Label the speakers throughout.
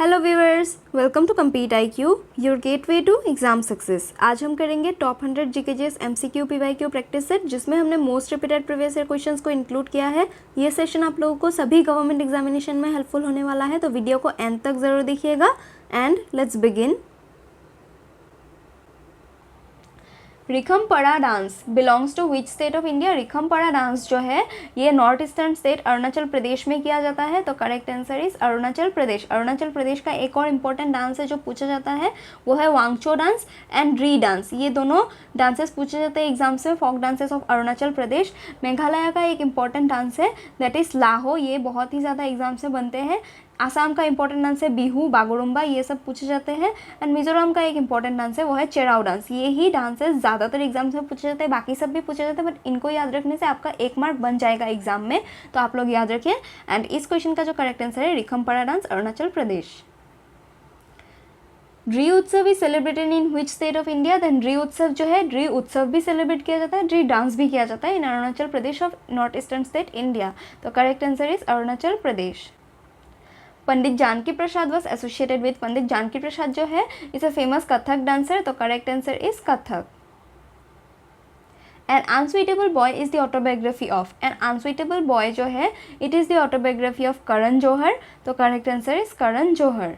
Speaker 1: Hello viewers, welcome to Compete IQ, your gateway to exam success. आज हम करेंगे top 100 GKGS MCQ PYQ practice set, जिसमें हमने most repeated previous year questions को include किया है। ये सेशन आप लोगों को सभी गवर्नमेंट एग्जामिनेशन में हेल्पफुल होने वाला है, तो वीडियो को एंड तक ज़रूर देखिएगा। And let's begin. Rikhampada dance belongs to which state of India. Rikhampada dance जो है ये north eastern state Arunachal Pradesh में किया जाता है, तो correct answer is Arunachal Pradesh. Arunachal Pradesh का एक और इम्पॉर्टेंट डांस है जो पूछा जाता है, वो है Wancho dance and re dance. ये दोनों डांसेस पूछे जाते हैं एग्जाम्स में, folk dances of Arunachal Pradesh. Meghalaya का एक इम्पॉर्टेंट डांस है दैट इज़ लाहो, ये बहुत ही ज़्यादा एग्जाम्स में बनते हैं। आसाम का इंपॉर्टेंट डांस है बिहू, बागुरुम्बा, ये सब पूछे जाते हैं। एंड मिजोरम का एक इंपॉर्टेंट डांस है वो है चेराव डांस। ये ही डांसेस ज़्यादातर एग्जाम्स में पूछे जाते हैं, बाकी सब भी पूछे जाते हैं, बट इनको याद रखने से आपका 1 मार्क बन जाएगा एग्जाम में, तो आप लोग याद रखिए। एंड इस क्वेश्चन का जो करेक्ट आंसर है रिखमपड़ा डांस, अरुणाचल प्रदेश। ड्री उत्सव is celebrated in which state of India. Then Dree उत्सव जो है, ड्री उत्सव भी सेलिब्रेट किया जाता है, ड्री डांस भी किया जाता है in Arunachal Pradesh of north eastern state India, तो correct answer is Arunachal Pradesh. Pandit Janaki Prasad was associated with. Pandit Janaki Prasad जो है is a famous Kathak dancer, तो correct answer is Kathak. An unsuitable boy is the autobiography of. An unsuitable boy जो है it is the autobiography of Karan Johar, तो correct answer is Karan Johar.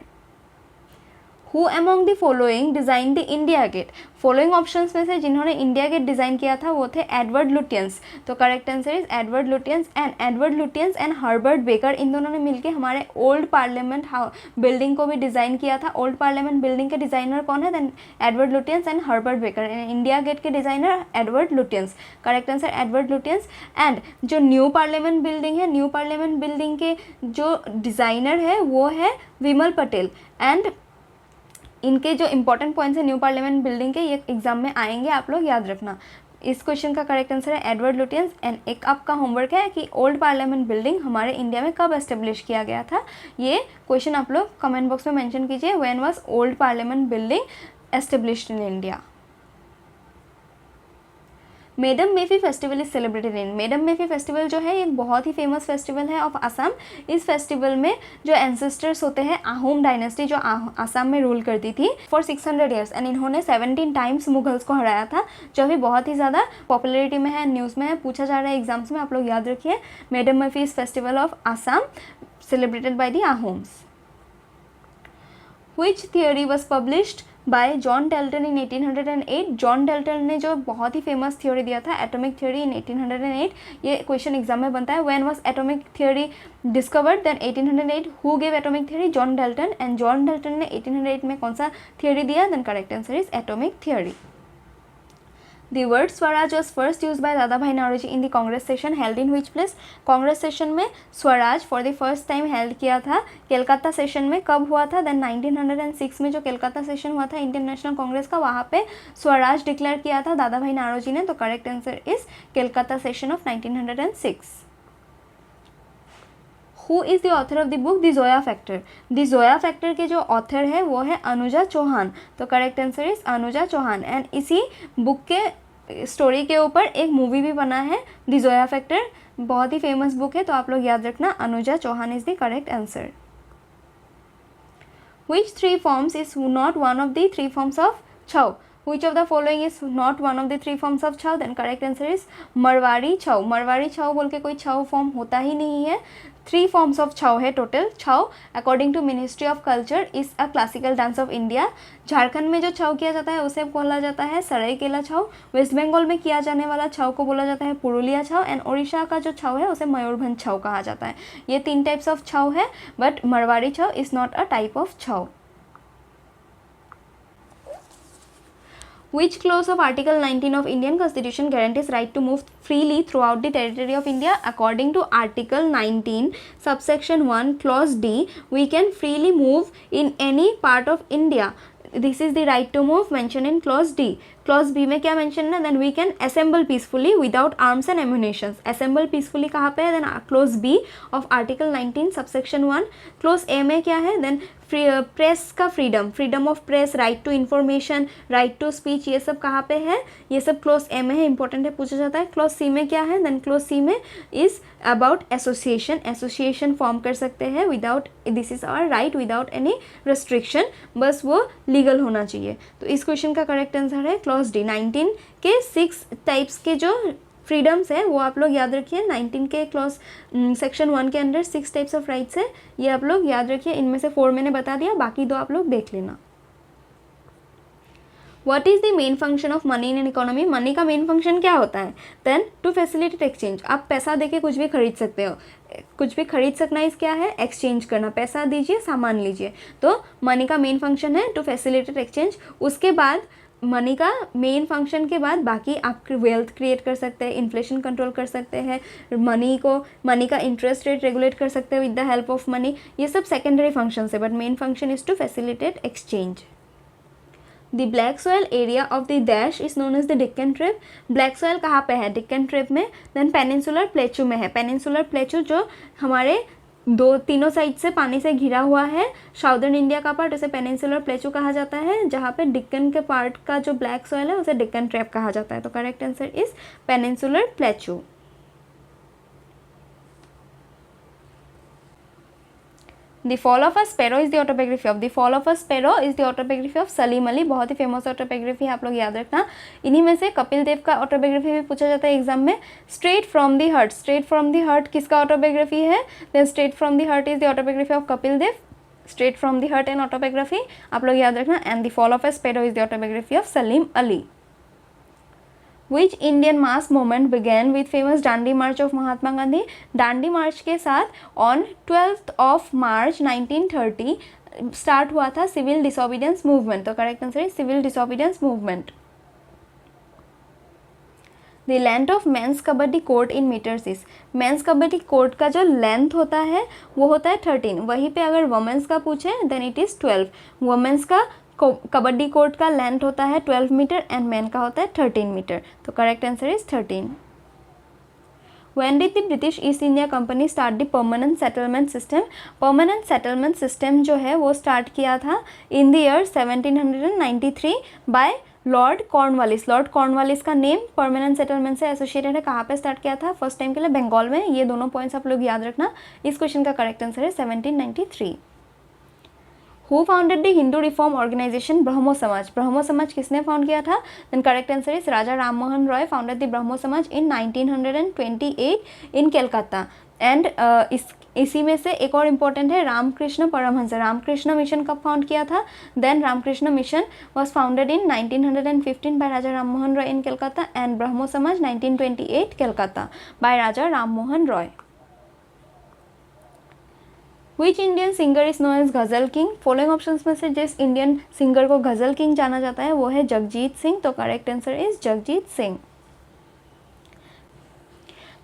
Speaker 1: Who among the following designed the India gate. Following options में से जिन्होंने India gate design किया था वो थे एडवर्ड लुटियंस, तो correct answer is Edward Lutyens. And Edward Lutyens and Herbert Baker, इन दोनों ने मिलकर हमारे ओल्ड पार्लियामेंट बिल्डिंग को भी डिज़ाइन किया था। ओल्ड पार्लियामेंट बिल्डिंग के डिज़ाइनर कौन है? Then Edward Lutyens and Herbert Baker. India Gate के designer Edward Lutyens, correct answer Edward Lutyens. And जो न्यू पार्लियामेंट बिल्डिंग है, न्यू पार्लियामेंट बिल्डिंग के जो डिज़ाइनर है वो है विमल पटेल। एंड इनके जो इंपॉर्टेंट पॉइंट्स हैं न्यू पार्लियामेंट बिल्डिंग के, ये एग्जाम में आएंगे, आप लोग याद रखना। इस क्वेश्चन का करेक्ट आंसर है एडवर्ड लुटियंस। एंड एक आपका होमवर्क है कि ओल्ड पार्लियामेंट बिल्डिंग हमारे इंडिया में कब एस्टेब्लिश किया गया था, ये क्वेश्चन आप लोग कमेंट बॉक्स में मेंशन कीजिए। When was old parliament building established in India. Medam Mephi festival is celebrated in. Medam Mephi festival जो है एक बहुत ही फेमस फेस्टिवल है ऑफ असम। इस फेस्टिवल में जो एंसेस्टर्स होते हैं, आहूम डायनेस्टी जो असम में रूल करती थी फॉर 600 ईयर्स, एंड इन्होंने 17 टाइम्स मुगल्स को हराया था, जो अभी बहुत ही ज़्यादा पॉपुलरिटी में है, न्यूज़ में है, पूछा जा रहा है एग्जाम्स में, आप लोग याद रखिए। Medam Mephi festival of Assam celebrated by the Ahoms. Which theory was published by John Dalton in 1808। John Dalton ने जो बहुत ही फेमस थ्योरी दिया था एटॉमिक थ्योरी इन 1808, ये क्वेश्चन एग्जाम में बनता है। When was atomic theory discovered? Then 1808। Who gave atomic theory? John Dalton. And John Dalton ने 1808 में कौन सा थ्योरी दिया? Then correct answer is atomic theory. The word Swaraj was first used by Dadabhai Naoroji in the Congress session held in which place? Congress session में Swaraj for the first time held किया था Kolkata session में। कब हुआ था? Then 1906 में जो Kolkata session हुआ था इंडियन नेशनल कांग्रेस का, वहाँ पे स्वराज डिक्लेयर किया था दादाभाई नारोजी ने, तो correct answer is Calcutta session of 1906। Who is the author of the book the Zoya factor. The Zoya factor के जो ऑथर है वो है अनुजा चौहान, तो correct answer is Anuja Chauhan. And इसी बुक के स्टोरी के ऊपर एक मूवी भी बना है, द जोया फैक्टर, बहुत ही फेमस बुक है, तो आप लोग याद रखना Anuja Chauhan is the correct answer. Which 3 forms is not one of the 3 forms of Chhau. Which of the following is not one of the 3 forms of Chhau? Then correct answer is Marwari Chhau. Marwari Chhau बोल के कोई छऊ फॉर्म होता ही नहीं है। 3 forms of छऊ है टोटल। Chhau according to ministry of culture is a classical dance of India. Jharkhand में जो छऊ किया जाता है उसे बोला जाता है सरायकेला छऊ। वेस्ट बंगाल में किया जाने वाला छऊ को बोला जाता है पुरुलिया छऊ। एंड उड़ीसा का जो छऊ है उसे मयूरभंज छऊ कहा जाता है। ये 3 टाइप्स ऑफ छऊ है, but Marwari Chhau is not a type of Chhau. Which clause of Article 19 of Indian Constitution guarantees right to move freely throughout the territory of India? According to Article 19, subsection 1, clause D, we can freely move in any part of India. This is the right to move mentioned in clause D. Clause B में क्या mention है, then we can assemble peacefully without arms and ammunitions. Assemble peacefully कहाँ पे है, then clause B of article 19 subsection 1। Clause A में क्या है, देन प्रेस का freedom, freedom of press, right to information, right to speech, ये सब कहाँ पे है, ये सब क्लॉज ए में है, इंपॉर्टेंट है, पूछा जाता है। क्लॉज सी में क्या है, देन क्लॉज सी में is about association, association form कर सकते हैं without, this is our right without any restriction, बस वो लीगल होना चाहिए। तो इस क्वेश्चन का करेक्ट आंसर है क्लॉज डी। 19 के 6 टाइप्स के जो फ्रीडम्स है वो आप लोग याद रखिए। 19 के क्लॉज सेक्शन 1 के अंदर 6 टाइप्स ऑफ राइट्स है, ये आप लोग याद रखिए। इनमें से 4 मैंने बता दिया, बाकी 2 आप लोग देख लेना। What is the main function of money in an economy, money का मेन फंक्शन क्या होता है, देन टू फैसिलिटेट एक्सचेंज। आप पैसा देके कुछ भी खरीद सकते हो, कुछ भी खरीद सकना इस क्या है, एक्सचेंज करना, पैसा दीजिए सामान लीजिए, तो मनी का मेन फंक्शन है टू फैसिलिटेट एक्सचेंज। उसके बाद मनी का मेन फंक्शन के बाद बाकी आप वेल्थ क्रिएट कर सकते हैं, इन्फ्लेशन कंट्रोल कर सकते हैं, मनी का इंटरेस्ट रेट रेगुलेट कर सकते हैं with the help of money, ये सब सेकेंडरी फंक्शन है, but main function is to facilitate exchange. The black soil area of the dash is known as the Deccan trap. Black soil कहाँ पे है, Deccan trap में। देन पेनिनसुलर प्लेचू में है, peninsular plateau जो हमारे तीनों साइड से पानी से घिरा हुआ है, साउदर्न इंडिया का पार्ट, उसे पेनिनसुलर प्लेचू कहा जाता है। जहाँ पे डिक्कन के पार्ट का जो ब्लैक सॉयल है उसे डिक्कन ट्रैप कहा जाता है। तो correct answer is peninsular plateau. The fall of a sparrow is the autobiography of, the fall of a sparrow is the autobiography of Salim Ali. बहुत ही फेमस ऑटोबायोग्राफी है, आप लोग याद रखना। इन्हीं में से कपिल देव का ऑटोबायोग्राफी भी पूछा जाता है एग्जाम में। Straight from the heart, straight from the heart किसका ऑटोबायोग्राफी है, then straight from the heart is the autobiography of Kapil Dev. Straight from the heart and autobiography आप लोग याद रखना। And the fall of a sparrow is the autobiography of Salim Ali. Which Indian mass movement began with famous Dandi March of Mahatma Gandhi? Dandi मार्च के साथ on 12th of March 1930 start हुआ था civil disobedience movement. तो correct answer है civil disobedience movement. The length of men's kabaddi court in metres is, men's kabaddi court का जो length होता है वो होता है 13। वहीं पे अगर वुमेंस का पूछे देन इट इज़ 12। वुमेंस का कबड्डी कोर्ट का लेंथ होता है 12 मीटर एंड मैन का होता है 13 मीटर। तो correct answer is 13। When did the British East India Company start the permanent settlement system? permanent settlement system जो है वो स्टार्ट किया था in the year 1793 by Lord Cornwallis. Lord Cornwallis का नेम परमानेंट सेटलमेंट से associated है। कहाँ पे स्टार्ट किया था, फर्स्ट टाइम के लिए बंगाल में। ये दोनों पॉइंट्स आप लोग याद रखना। इस क्वेश्चन का करेक्ट आंसर है 1793। Who founded the Hindu reform organisation Brahmo Samaj? Brahmo Samaj किसने फाउंड किया था, then correct answer is Raja Ram Mohan Roy founded the Brahmo Samaj in 1928 in Calcutta. And इसी में से एक और इम्पोर्टेंट है रामकृष्ण परमहंस। रामकृष्ण मिशन कब फाउंड किया था, then Ramakrishna mission was founded in 1915 by Raja Ram Mohan Roy in Calcutta and Brahmo Samaj 1928 Calcutta by Raja Ram Mohan Roy. Which Indian singer is known as ghazal king? Following options में से जिस इंडियन सिंगर को गज़ल किंग जाना जाता है वो है जगजीत सिंह। तो correct answer is Jagjit Singh.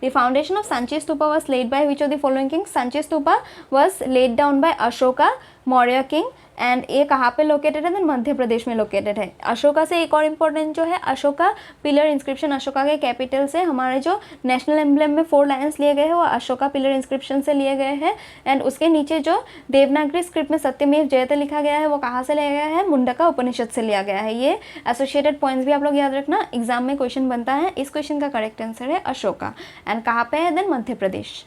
Speaker 1: The foundation of Sanchi Stupa was laid by which of the following kings? Sanchi Stupa was laid down by Ashoka Maurya king and ये कहाँ पे लोकेटेड है, देन मध्य प्रदेश में लोकेटेड है। अशोका से एक और इम्पोर्टेंट जो है अशोका पिलर इंस्क्रिप्शन, अशोका के कैपिटल से हमारे जो नेशनल एम्ब्लेम में 4 लायंस लिए गए हैं वो अशोका पिलर इंस्क्रिप्शन से लिए गए हैं। एंड उसके नीचे जो देवनागरी स्क्रिप्ट में सत्यमेव जयते लिखा गया है वो कहाँ से लिया गया है, मुंडका उपनिषद से लिया गया है। ये एसोसिएटेड पॉइंट्स भी आप लोग याद रखना, एग्जाम में क्वेश्चन बनता है। इस क्वेश्चन का करेक्ट आंसर है अशोका। एंड कहाँ पे है, then Madhya Pradesh.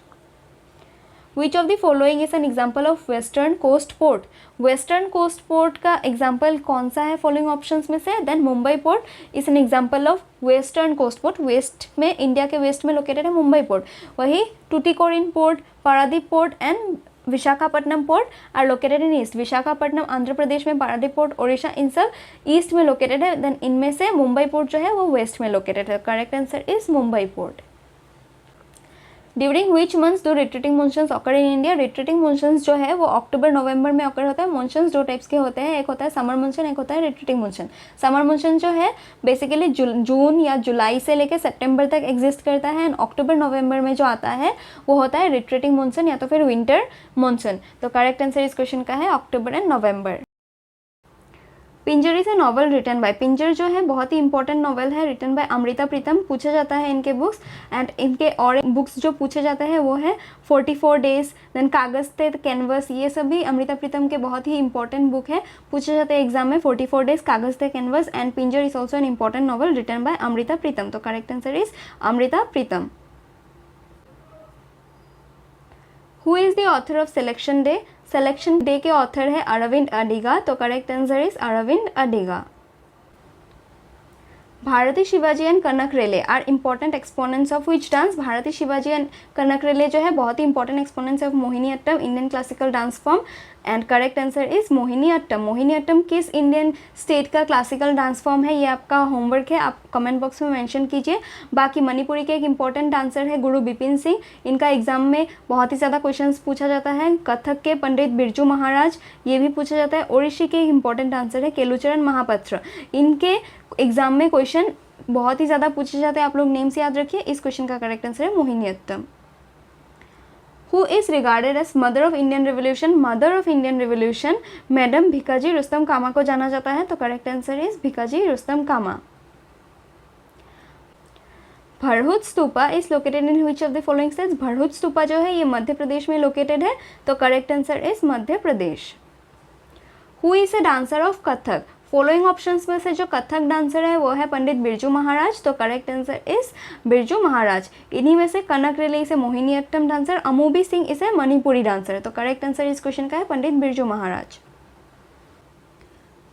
Speaker 1: Which of the following is an example of western coast port? Western coast port का एग्जाम्पल कौन सा है फॉलोइंग ऑप्शंस में से, then Mumbai port is an example of western coast port. West में, इंडिया के वेस्ट में लोकेटेड है मुंबई पोर्ट। वही Tuticorin port, Paradip port and Visakhapatnam port are located in east. Visakhapatnam Andhra Pradesh में, पारादीप पोर्ट ओडिशा, इन सब ईस्ट में लोकेटेड है। देन इनमें से मुंबई पोर्ट जो है वो वेस्ट में लोकेटेड है। Correct answer is Mumbai port. During which months do retreating monsoons occur in India? Retreating monsoons जो है वो अक्टूबर नवंबर में ऑकर होता है। मानसून्स 2 टाइप्स के होते हैं, एक होता है समर मानसून, एक होता है रिट्रीटिंग मानसून। समर मानसून जो है बेसिकली जून या जुलाई से लेकर सितंबर तक एग्जिस्ट करता है एंड अक्टूबर नवंबर में जो आता है वो होता है रिट्रीटिंग मानसून या तो फिर विंटर मानसून। तो करेक्ट आंसर इस क्वेश्चन का है October and November. Pinjar is a novel written by, Pinjar जो है बहुत ही इंपॉर्टेंट नॉवल है, रिटन बाय अमृता प्रीतम, पूछा जाता है इनके बुक्स। एंड इनके और बुक्स जो पूछे जाते हैं वो है 44 डेज, देन कागज ते कैनवस, ये सभी अमृता प्रीतम के बहुत ही इंपॉर्टेंट बुक है, पूछे जाते हैं एग्जाम में। 44 days, Kagaz te Canvas and Pinjar is also an important novel written by Amrita Pritam. तो correct answer is Amrita Pritam. Who is the author of selection day, selection day के ऑथर है अरविंद अडिगा। तो correct answer is Aravind Adiga. Bharati Shivaji and Kanak Rele are important exponents of which dance, Bharati Shivaji and Kanak Rele जो है बहुत ही important exponents of Mohiniyattam, Indian classical dance form. And correct answer is Mohiniyattam. Mohiniyattam किस Indian state का classical dance form है, ये आपका होमवर्क है, आप कमेंट बॉक्स में मेंशन कीजिए। बाकी मणिपुरी के एक इंपॉर्टेंट डांसर है गुरु बिपिन सिंह, इनका एग्जाम में बहुत ही ज़्यादा क्वेश्चंस पूछा जाता है। कथक के पंडित बिरजू महाराज, ये भी पूछा जाता है। ओडिसी के एक इंपॉर्टेंट डांसर है केलुचरण महापात्र, इनके एग्जाम में क्वेश्चन बहुत ही ज़्यादा पूछे जाते हैं, आप लोग नेम्स याद रखिए। इस क्वेश्चन का करेक्ट आंसर है Mohiniyattam. Who is regarded as mother of Indian revolution, mother of Indian revolution madam Bhikaji Rustom Cama को जाना जाता है। तो correct answer is Bhikaji Rustom Cama. Bharhut stupa is located in which of the following states, Bharhut stupa जो है ये मध्य प्रदेश में लोकेटेड है। तो correct answer is Madhya Pradesh. Who is a dancer of Kathak, following options में से जो कथक डांसर है वो है पंडित बिरजू महाराज। तो correct answer is Birju Maharaj. इन्हीं में से कनक रेले इसे मोहिनी अट्टम डांसर, अमूबी सिंह इसे मणिपुरी डांसर। तो करेक्ट आंसर इस क्वेश्चन का है Pandit Birju Maharaj.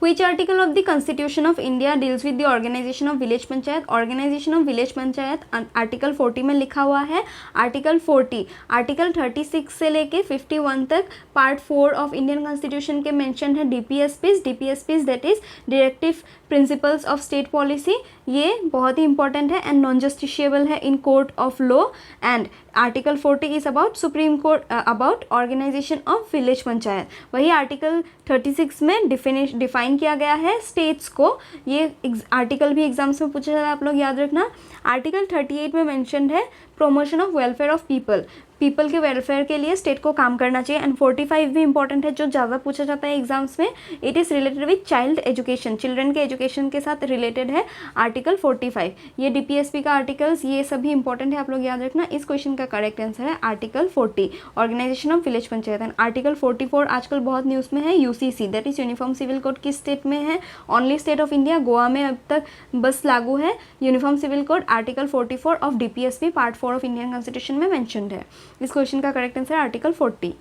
Speaker 1: Which article of the Constitution of India deals with the organization of village panchayat, organization of village panchayat article 40 में लिखा हुआ है। आर्टिकल 40, आर्टिकल 36 से लेके 51 तक पार्ट 4 ऑफ इंडियन कॉन्स्टिट्यूशन के मेंशन है DPSPs, DPSPs that is directive principles of state policy, ये बहुत ही इंपॉर्टेंट है एंड नॉन जस्टिशिएबल है in court of law. And article 40 is about supreme court about organisation of village panchayat. वही article 36 में define किया गया है स्टेट्स को, ये आर्टिकल भी एग्जाम्स में पूछा जाता है, आप लोग याद रखना। आर्टिकल 38 में मेंशन्ड है promotion of welfare of people, people के वेलफेयर के लिए स्टेट को काम करना चाहिए। एंड 45 भी इंपॉर्टेंट है जो ज़्यादा पूछा जाता है एग्जाम्स में, it is related with child education, children के एजुकेशन के साथ रिलेटेड है आर्टिकल 45। ये डीपीएसपी का आर्टिकल्स ये सभी इंपॉर्टेंट है, आप लोग याद रखना। इस क्वेश्चन का करेक्ट आंसर है article 40 organisation of village panchayat. And article 44 आजकल बहुत न्यूज़ में है, UCC that is uniform civil code किस स्टेट में है, only state of India, Goa में अब तक बस लागू है uniform civil code. Article 44 of DPSP part 4 of Indian constitution में मेंशन्ड है। इस क्वेश्चन का correct answer article 40।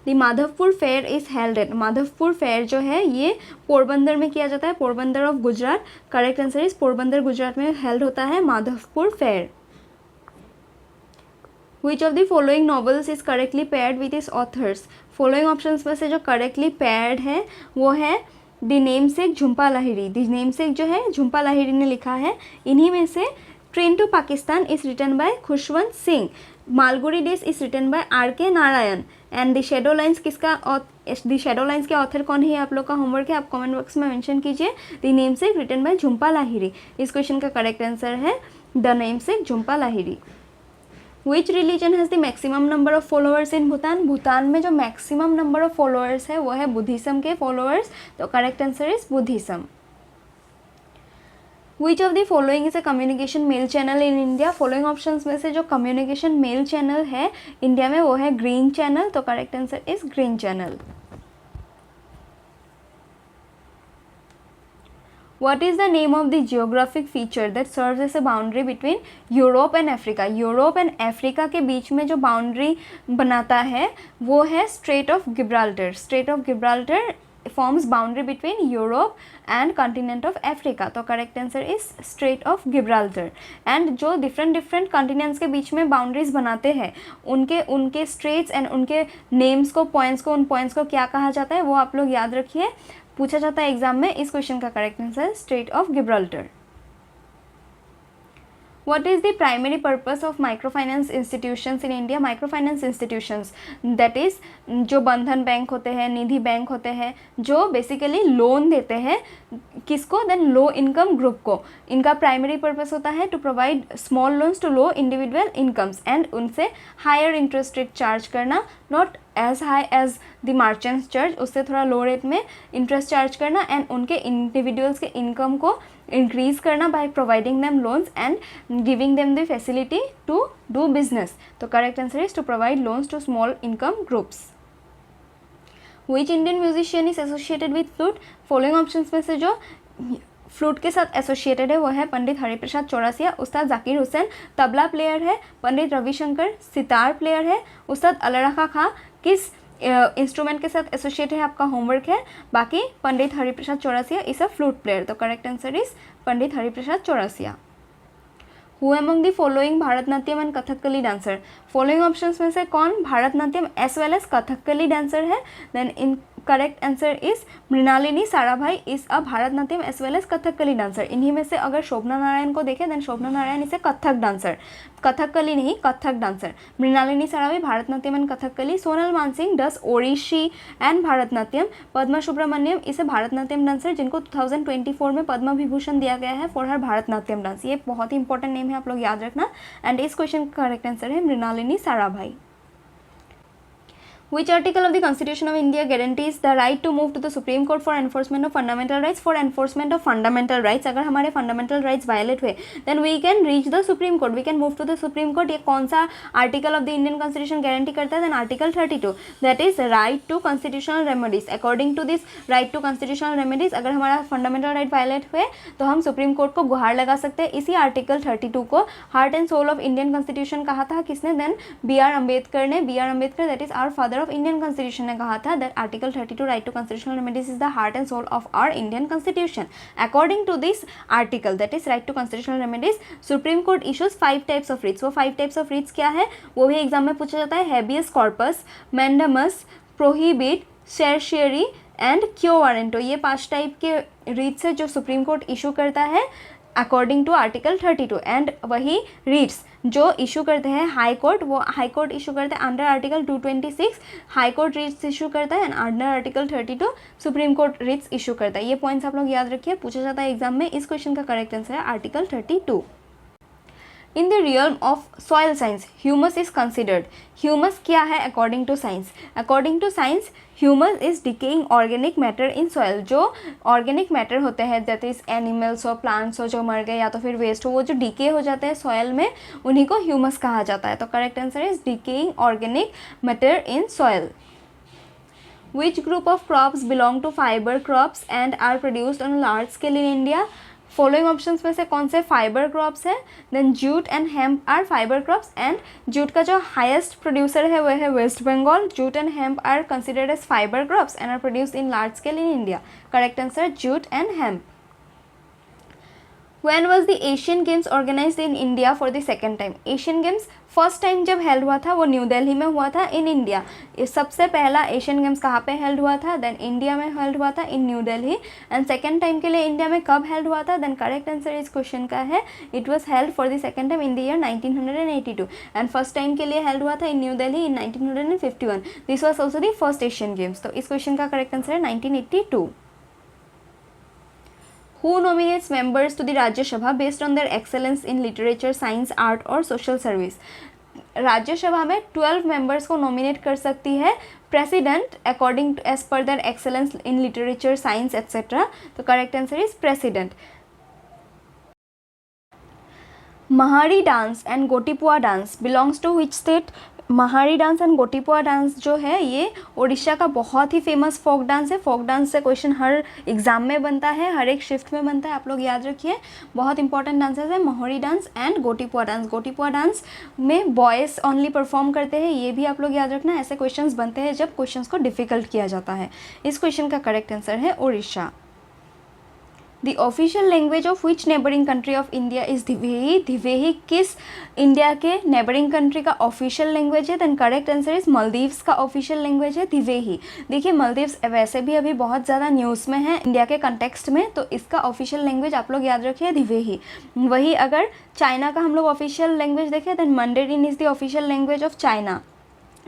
Speaker 1: The Madhavpur fair is held eight, Madhopur fair जो है ये पोरबंदर में किया जाता है, Porbandar of Gujarat. Correct answer is Porbandar Gujarat में हेल्ड होता है Madhavpur fair. Which of the following novels is correctly paired with its authors? Following options में से जो करेक्टली पेयर्ड है वो है the namesake Jhumpa Lahiri, the namesake जो है झुम्पा लाहिरी ने लिखा है। इन्हीं में से train to Pakistan is written by Khushwant Singh, Malgudi days is written by R K. Narayan and the shadow lines किसका, द शैडो लाइन्स के ऑथर कौन है, आप लोग का होमवर्क है, आप कमेंट बॉक्स में मेंशन कीजिए। The namesake written by Jhumpa Lahiri. इस क्वेश्चन का करेक्ट आंसर है the namesake Jhumpa Lahiri. Which religion has the maximum number of followers in Bhutan? Bhutan में जो मैक्सिमम नंबर ऑफ फॉलोअर्स है वो है बुद्धिज्म के फॉलोअर्स। तो correct answer is Buddhism. Which of the following is a communication mail channel in India? Following options में से जो कम्युनिकेशन मेल चैनल है इंडिया में वो है ग्रीन चैनल। तो correct answer is green channel. What is the name of the geographic feature that serves as a boundary between Europe and Africa? Europe and Africa के बीच में जो boundary बनाता है वो है strait of Gibraltar. Strait of Gibraltar forms boundary between Europe and continent of Africa. तो correct answer is strait of Gibraltar. And जो डिफरेंट कॉन्टिनेंट्स के बीच में बाउंड्रीज बनाते हैं उनके स्ट्रेट्स एंड उनके नेम्स को, पॉइंट्स को, उन पॉइंट्स को क्या कहा जाता है वो आप लोग याद रखिए, पूछा जाता है एग्जाम में। इस क्वेश्चन का correct answer straight of Gibraltar. What is the primary purpose of microfinance institutions in India? Microfinance institutions that is जो बंधन बैंक होते हैं, निधि बैंक होते हैं, जो बेसिकली लोन देते हैं किसको, देन लो इनकम ग्रुप को। इनका प्राइमरी पर्पस होता है to provide small loans to low individual incomes and उनसे हायर इंटरेस्ट रेट चार्ज करना, not as high as the merchants charge, उससे थोड़ा लो रेट में इंटरेस्ट चार्ज करना, एंड उनके इंडिविजुअल्स के इनकम को इंक्रीज करना by providing them loans and giving them the facility to do business. तो correct answer is to provide loans to small income groups. Which Indian musician is associated with flute? Following options में से जो flute के साथ associated है वो है पंडित हरिप्रसाद चौरसिया, उस्ताद Zakir Hussain. Tabla player है पंडित रविशंकर। सितार प्लेयर है उस्ताद अलरखा खां। किस इंस्ट्रूमेंट के साथ एसोसिएटेड है आपका होमवर्क है। बाकी Pandit Hariprasad Chaurasia is a flute player. तो correct answer is Pandit Hariprasad Chaurasia. Who among the following Bharatanatyam and Kathakali dancer? Following options में से कौन Bharatanatyam as well as Kathakali dancer है? Then in correct answer is Mrinalini Sarabhai is a Bharatanatyam as well as Kathakali dancer. इन्हीं में से अगर शोभना नारायण को देखें then Shobhana Narayan is a Kathak dancer, Kathakali नहीं Kathak dancer. Mrinalini Sarabhai Bharatanatyam and Kathakali. Sonal Mansingh does Odissi and Bharatanatyam. Padma Subrahmanyam is a Bharatanatyam dancer जिनको 2024 में पद्म विभूषण दिया गया है फॉर हर भारतनाट्यम डांस। ये बहुत ही इंपॉर्टेंट नेम है, आप लोग याद रखना। एंड इस क्वेश्चन का करेक्ट आंसर है Mrinalini Sarabhai. Which article of the Constitution of India guarantees the right to move to the Supreme Court for enforcement of fundamental rights? For enforcement of fundamental rights, अगर हमारे fundamental rights violate हुए then we can reach the Supreme Court, we can move to the Supreme Court। ये कौन सा article of the Indian Constitution guarantee करता है? then Article 32 that is right to constitutional remedies। According to this right to constitutional remedies, अगर हमारा fundamental right violate हुए तो हम Supreme Court को गुहार लगा सकते हैं। इसी Article 32 को heart and soul of Indian Constitution कहा था किसने? then B.R. अम्बेडकर ने। B.R. Ambedkar that is our father of Indian Constitution ने कहा था that Article 32 right to constitutional remedies is the heart and soul of our Indian Constitution। According to this article that is right to constitutional remedies, Supreme Court issues 5 types of writs। वो 5 types of writs क्या है वो भी exam में पूछा जाता है। habeas corpus, mandamus, prohibit, certiorari and क्यो वारंटो। ये 5 टाइप के रीट्स है जो सुप्रीम कोर्ट इशू करता है अकॉर्डिंग टू आर्टिकल 32। एंड वही रीट्स जो इशू करते हैं हाई कोर्ट, वो हाई कोर्ट इशू करते हैं under article 226 high court रीट्स issue करता है and under article 32 supreme court रीट्स issue करता है। ये पॉइंट्स आप लोग याद रखिए, पूछा जाता है एग्जाम में। इस क्वेश्चन का करेक्ट आंसर है article 32। In the realm of soil science, humus is considered। humus क्या है according to science? According to science, humus is decaying organic matter in soil। जो organic matter होते हैं that is animals और plants हो जो मर गए या तो फिर waste हो, वो जो decay हो जाते हैं soil में उन्हीं को humus कहा जाता है। तो correct answer is decaying organic matter in soil। Which group of crops belong to fiber crops and are produced on a large scale in India? Following options में से कौन से फाइबर क्रॉप्स हैं? Then jute and hemp are fibre crops and jute का जो highest producer है वह है West Bengal. Jute and hemp are considered as fibre crops and are produced in large scale in India. Correct answer jute and hemp. When was the Asian Games organized in India for the second time? Asian games first time जब held हुआ था वो new Delhi में हुआ था in India. सबसे पहला Asian games कहाँ पे हेल्ड हुआ था? देन इंडिया में हेल्ड हुआ था in New Delhi. And second time के लिए इंडिया में कब हेल्ड हुआ था? देन करेक्ट आंसर इस क्वेश्चन का है it was held for the second time in the year 1982 and first time के लिए हेल्ड हुआ था in New Delhi in 1951। This was also the first Asian games. तो इस क्वेश्चन का करेक्ट आंसर है 1982। Who nominates members to the Rajya Sabha based on their excellence in literature, science, art और social service? Rajya Sabha में 12 मेंबर्स को nominate कर सकती है president according to as per their excellence in literature, science etcetera. तो correct answer is president. Mahari dance and Gotipua dance belongs to which state? Mahari dance and Gotipua dance जो है ये उड़ीसा का बहुत ही फेमस फोक डांस है। फोक डांस से क्वेश्चन हर exam में बनता है, हर एक शिफ्ट में बनता है, आप लोग याद रखिए। बहुत इंपॉर्टेंट डांसेस है Mahari dance and Gotipua dance. Gotipua dance में बॉयज़ ओनली परफॉर्म करते हैं, ये भी आप लोग याद रखना। ऐसे क्वेश्चंस बनते हैं जब क्वेश्चंस को डिफिकल्ट किया जाता है। इस क्वेश्चन का करेक्ट आंसर है Orissa. The official language of which neighbouring country of India is Dhivehi? Dhivehi किस इंडिया के नेबरिंग कंट्री का ऑफिशियल लैंग्वेज है? Then correct answer is Maldives का ऑफिशियल लैंग्वेज है धिवेही। देखिए मालदीव्स वैसे भी अभी बहुत ज़्यादा न्यूज़ में है इंडिया के कंटेक्स्ट में, तो इसका ऑफिशियल लैंग्वेज आप लोग याद रखिए धिवेही। वही अगर चाइना का हम लोग ऑफिशियल लैंग्वेज देखें then Mandarin is the official language of China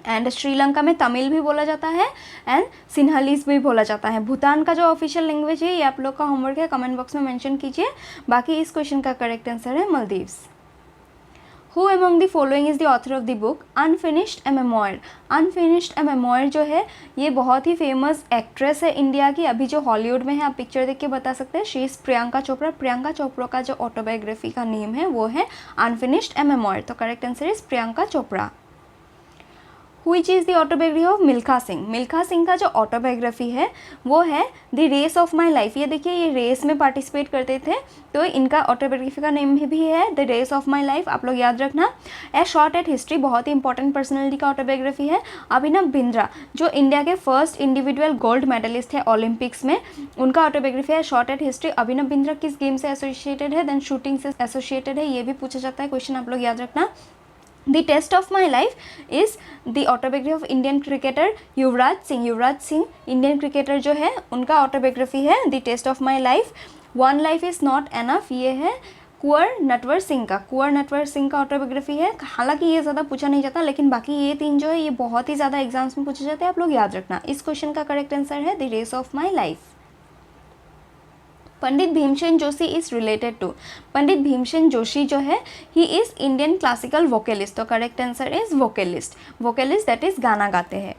Speaker 1: and Sri Lanka में तमिल भी बोला जाता है एंड सिन्हलीस भी बोला जाता है। भूटान का जो ऑफिशियल लैंग्वेज है ये आप लोग का होमवर्क है, कमेंट बॉक्स में मेंशन कीजिए। बाकी इस क्वेश्चन का करेक्ट आंसर है Maldives. Who among the following is the author of the book unfinished a memoir. Unfinished a memoir जो है ये बहुत ही फेमस एक्ट्रेस है इंडिया की, अभी जो हॉलीवुड में है, आप पिक्चर देख के बता सकते हैं। She is Priyanka Chopra. प्रियंका चोपड़ा का जो ऑटोबायोग्राफी का नेम है वो है अनफिनिश्ड ए मेमोयर। तो correct answer is Priyanka Chopra. Which is the autobiography of Milkha Singh. Milkha Singh का जो ऑटोबायोग्राफी है वो है the race of my life. ये देखिए ये रेस में पार्टिसिपेट करते थे, तो इनका ऑटोबायोग्राफी का नेम भी है the race of my life, आप लोग याद रखना। ए शॉर्ट एट हिस्ट्री बहुत ही इंपॉर्टेंट पर्सनैलिटी का ऑटोबायोग्राफी है। अभिनव बिंद्रा जो इंडिया के फर्स्ट इंडिविजुअल गोल्ड मेडलिस्ट है ओलंपिक्स में, उनका ऑटोबायोग्राफी है short at history. Abhinav Bindra किस गेम से एसोसिएटेड है, देन शूटिंग से एसोसिएटेड है, ये भी पूछा जाता है क्वेश्चन, आप लोग याद रखना। The test of my life is the autobiography of Indian cricketer Yuvraj Singh. Yuvraj Singh Indian cricketer जो है उनका ऑटोबायोग्राफी है the test of my life. One life is not enough ये है कुंवर नटवर सिंह का। कुंवर नटवर सिंह का ऑटोबायोग्राफी है। हालांकि ये ज़्यादा पूछा नहीं जाता, लेकिन बाकी ये तीन जो है ये बहुत ही ज़्यादा एग्जाम्स में पूछे जाते हैं, आप लोग याद रखना। इस क्वेश्चन का करेक्ट आंसर है the race of my life. Pandit Bhimsen Joshi is related to. Pandit Bhimsen Joshi जो है he is Indian classical vocalist. तो correct answer is vocalist. Vocalist that is गाना गाते हैं।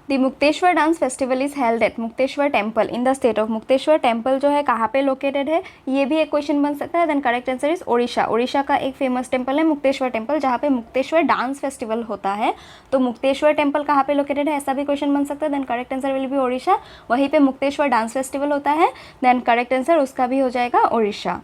Speaker 1: The Mukteshwar dance festival is held at Mukteshwar temple in the state of. Mukteshwar temple जो है कहाँ पे लोकेटेड है, ये भी एक क्वेश्चन बन सकता है। Then correct answer is Odisha. Odisha का एक फेमस टेम्पल है मुक्तेश्वर टेम्पल, जहाँ पे मुक्तेश्वर डांस फेस्टिवल होता है। तो मुक्तेश्वर टेम्पल कहाँ पे लोकेटेड है, ऐसा भी क्वेश्चन बन सकता है। Then correct answer will be Odisha. वहीं पे मुक्तेश्वर डांस फेस्टिवल होता है, देन करेक्ट आंसर उसका भी हो जाएगा Odisha.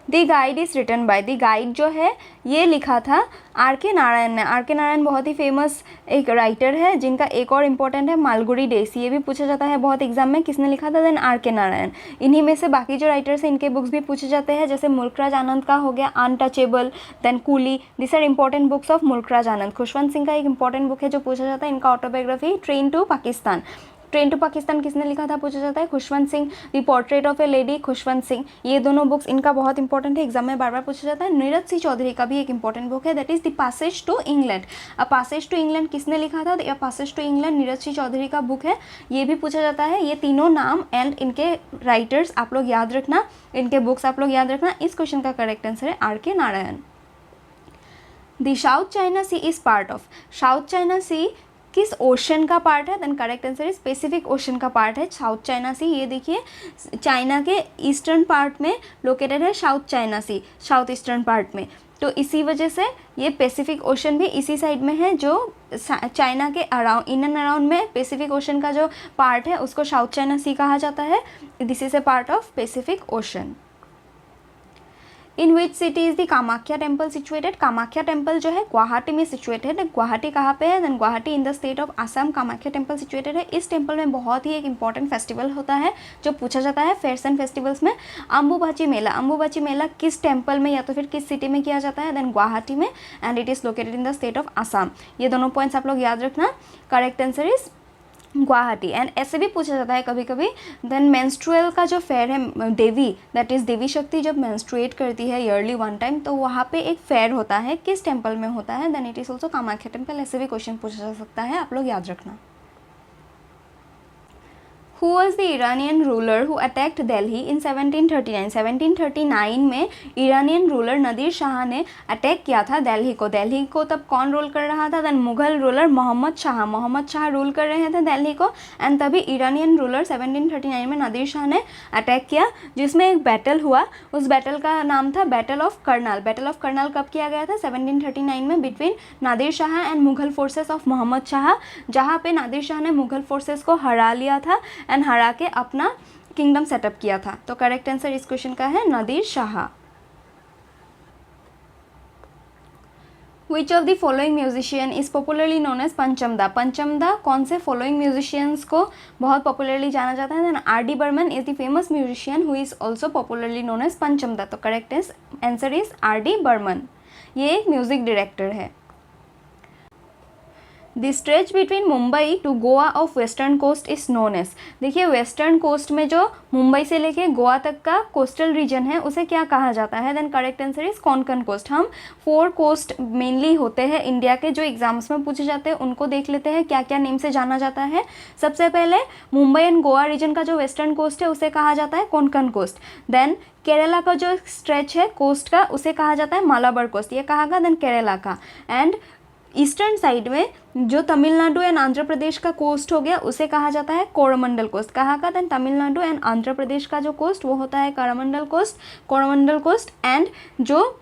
Speaker 1: The guide is written by. The guide जो है ये लिखा था R.K. नारायण ने। R.K. नारायण बहुत ही फेमस एक राइटर है, जिनका एक और इम्पोर्टेंट है मालगुडी डेज। ये भी पूछा जाता है बहुत एग्जाम में, किसने लिखा था, देन R.K. नारायण। इन्हीं में से बाकी जो राइटर्स हैं इनके बुक्स भी पूछे जाते हैं, जैसे मुल्कराज आनंद का हो गया untouchable, then coolie, this are important books of Mulk Raj Anand. Khushwant Singh का एक इंपॉर्टेंट बुक है जो पूछा जाता है, इनका autobiography train to Pakistan. Train to Pakistan किसने लिखा था पूछा जाता है, Khushwant Singh. The portrait of a lady, Khushwant Singh. ये दोनों बुक्स इनका बहुत इंपॉर्टेंट है, एग्जाम में बार बार पूछा जाता है। नीरज सिंह चौधरी का भी एक इंपॉर्टेंट बुक है, that is the passage to England. A passage to England किसने लिखा था, a passage to England Neeraj Singh Chaudhary का बुक है, ये भी पूछा जाता है। ये तीनों नाम एंड इनके राइटर्स आप लोग याद रखना, इनके बुक्स आप लोग याद रखना। इस क्वेश्चन का करेक्ट आंसर है R.K. Narayan. The South China Sea is part of. South China Sea किस ओशन का पार्ट है, then correct answer is Pacific ocean का पार्ट है साउथ चाइना सी। ये देखिए चाइना के ईस्टर्न पार्ट में लोकेटेड है South China Sea, south eastern part में। तो इसी वजह से ये पैसिफिक ओशन भी इसी साइड में है, जो चाइना के अराउंड इन एंड अराउंड में पैसिफिक ओशन का जो पार्ट है उसको साउथ चाइना सी कहा जाता है। This is a part of Pacific ocean. In which city is the Kamakhya temple situated. Kamakhya temple जो है गुवाहाटी में सिचुएटेड है। गुवाहाटी कहाँ पे है, then Guwahati in the state of Assam Kamakhya temple situated है। इस टेम्पल में बहुत ही एक इंपॉर्टेंट फेस्टिवल होता है जो पूछा जाता है फेयर्स एंड फेस्टिवल्स में, अम्बुबाची मेला। अम्बुबाची मेला किस टेम्पल में या तो फिर किस सिटी में किया जाता है, देन गुवाहाटी में, and it is located in the state of Assam. ये दोनों पॉइंट्स आप लोग याद रखना। Correct answer is Guwahati. And ऐसे भी पूछा जाता है कभी कभी, देन मेंस्ट्रुअल का जो फेयर है देवी, दैट इज़ देवी शक्ति जब मेंस्ट्रुएट करती है ईयरली वन टाइम, तो वहाँ पे एक फेयर होता है, किस टेम्पल में होता है, then it is also Kamakhya temple. ऐसे भी क्वेश्चन पूछा जा सकता है, आप लोग याद रखना। Who was the Iranian ruler who attacked Delhi in 1739? 1739 में ईरानियन रूलर नदीर शाह ने अटैक किया था दिल्ली को। दिल्ली को तब कौन रूल कर रहा था, then Mughal ruler Mohammad Shah. Mohammad Shah rule कर रहे थे दिल्ली को, एंड तभी ईरानियन रूलर 1739 में नदीर शाह ने अटैक किया, जिसमें एक बैटल हुआ। उस बैटल का नाम था battle of Karnal. Battle of Karnal कब किया गया था, 1739 में, between Nadir Shah and Mughal forces of Mohammad Shah, जहाँ पे नादिर शाह ने मुगल फोर्सेस को हरा लिया था एंड हरा के अपना किंगडम सेटअप किया था। तो करेक्ट आंसर इस क्वेश्चन का है Nadir Shah. Which of the following musician is popularly known as Panchamda. Panchamda कौन से फॉलोइंग म्यूजिशियंस को बहुत पॉपुलरली जाना जाता है, then R.D. Burman is the famous musician who is also popularly known as Panchamda. तो correct answer is R.D. Burman. ये एक म्यूजिक डायरेक्टर है। The stretch between Mumbai to Goa of western coast is known as, देखिए वेस्टर्न कोस्ट में जो मुंबई से लेके गोवा तक का कोस्टल रीजन है उसे क्या कहा जाता है? Then correct answer is Konkan coast. हम 4 कोस्ट मेनली होते हैं इंडिया के जो एग्जाम्स में पूछे जाते हैं, उनको देख लेते हैं क्या क्या नेम से जाना जाता है। सबसे पहले मुंबई एंड गोवा रीजन का जो वेस्टर्न कोस्ट है उसे कहा जाता है कोंकण कोस्ट। देन केरला का जो स्ट्रेच है कोस्ट का उसे कहा जाता है मालाबार कोस्ट, ये कहा गया देन केरला का। एंड ईस्टर्न साइड में जो तमिलनाडु एंड आंध्र प्रदेश का कोस्ट हो गया उसे कहा जाता है कोरोमंडल कोस्ट, कहा का देन तमिलनाडु एंड आंध्र प्रदेश का जो कोस्ट वो होता है कोरोमंडल कोस्ट। एंड जो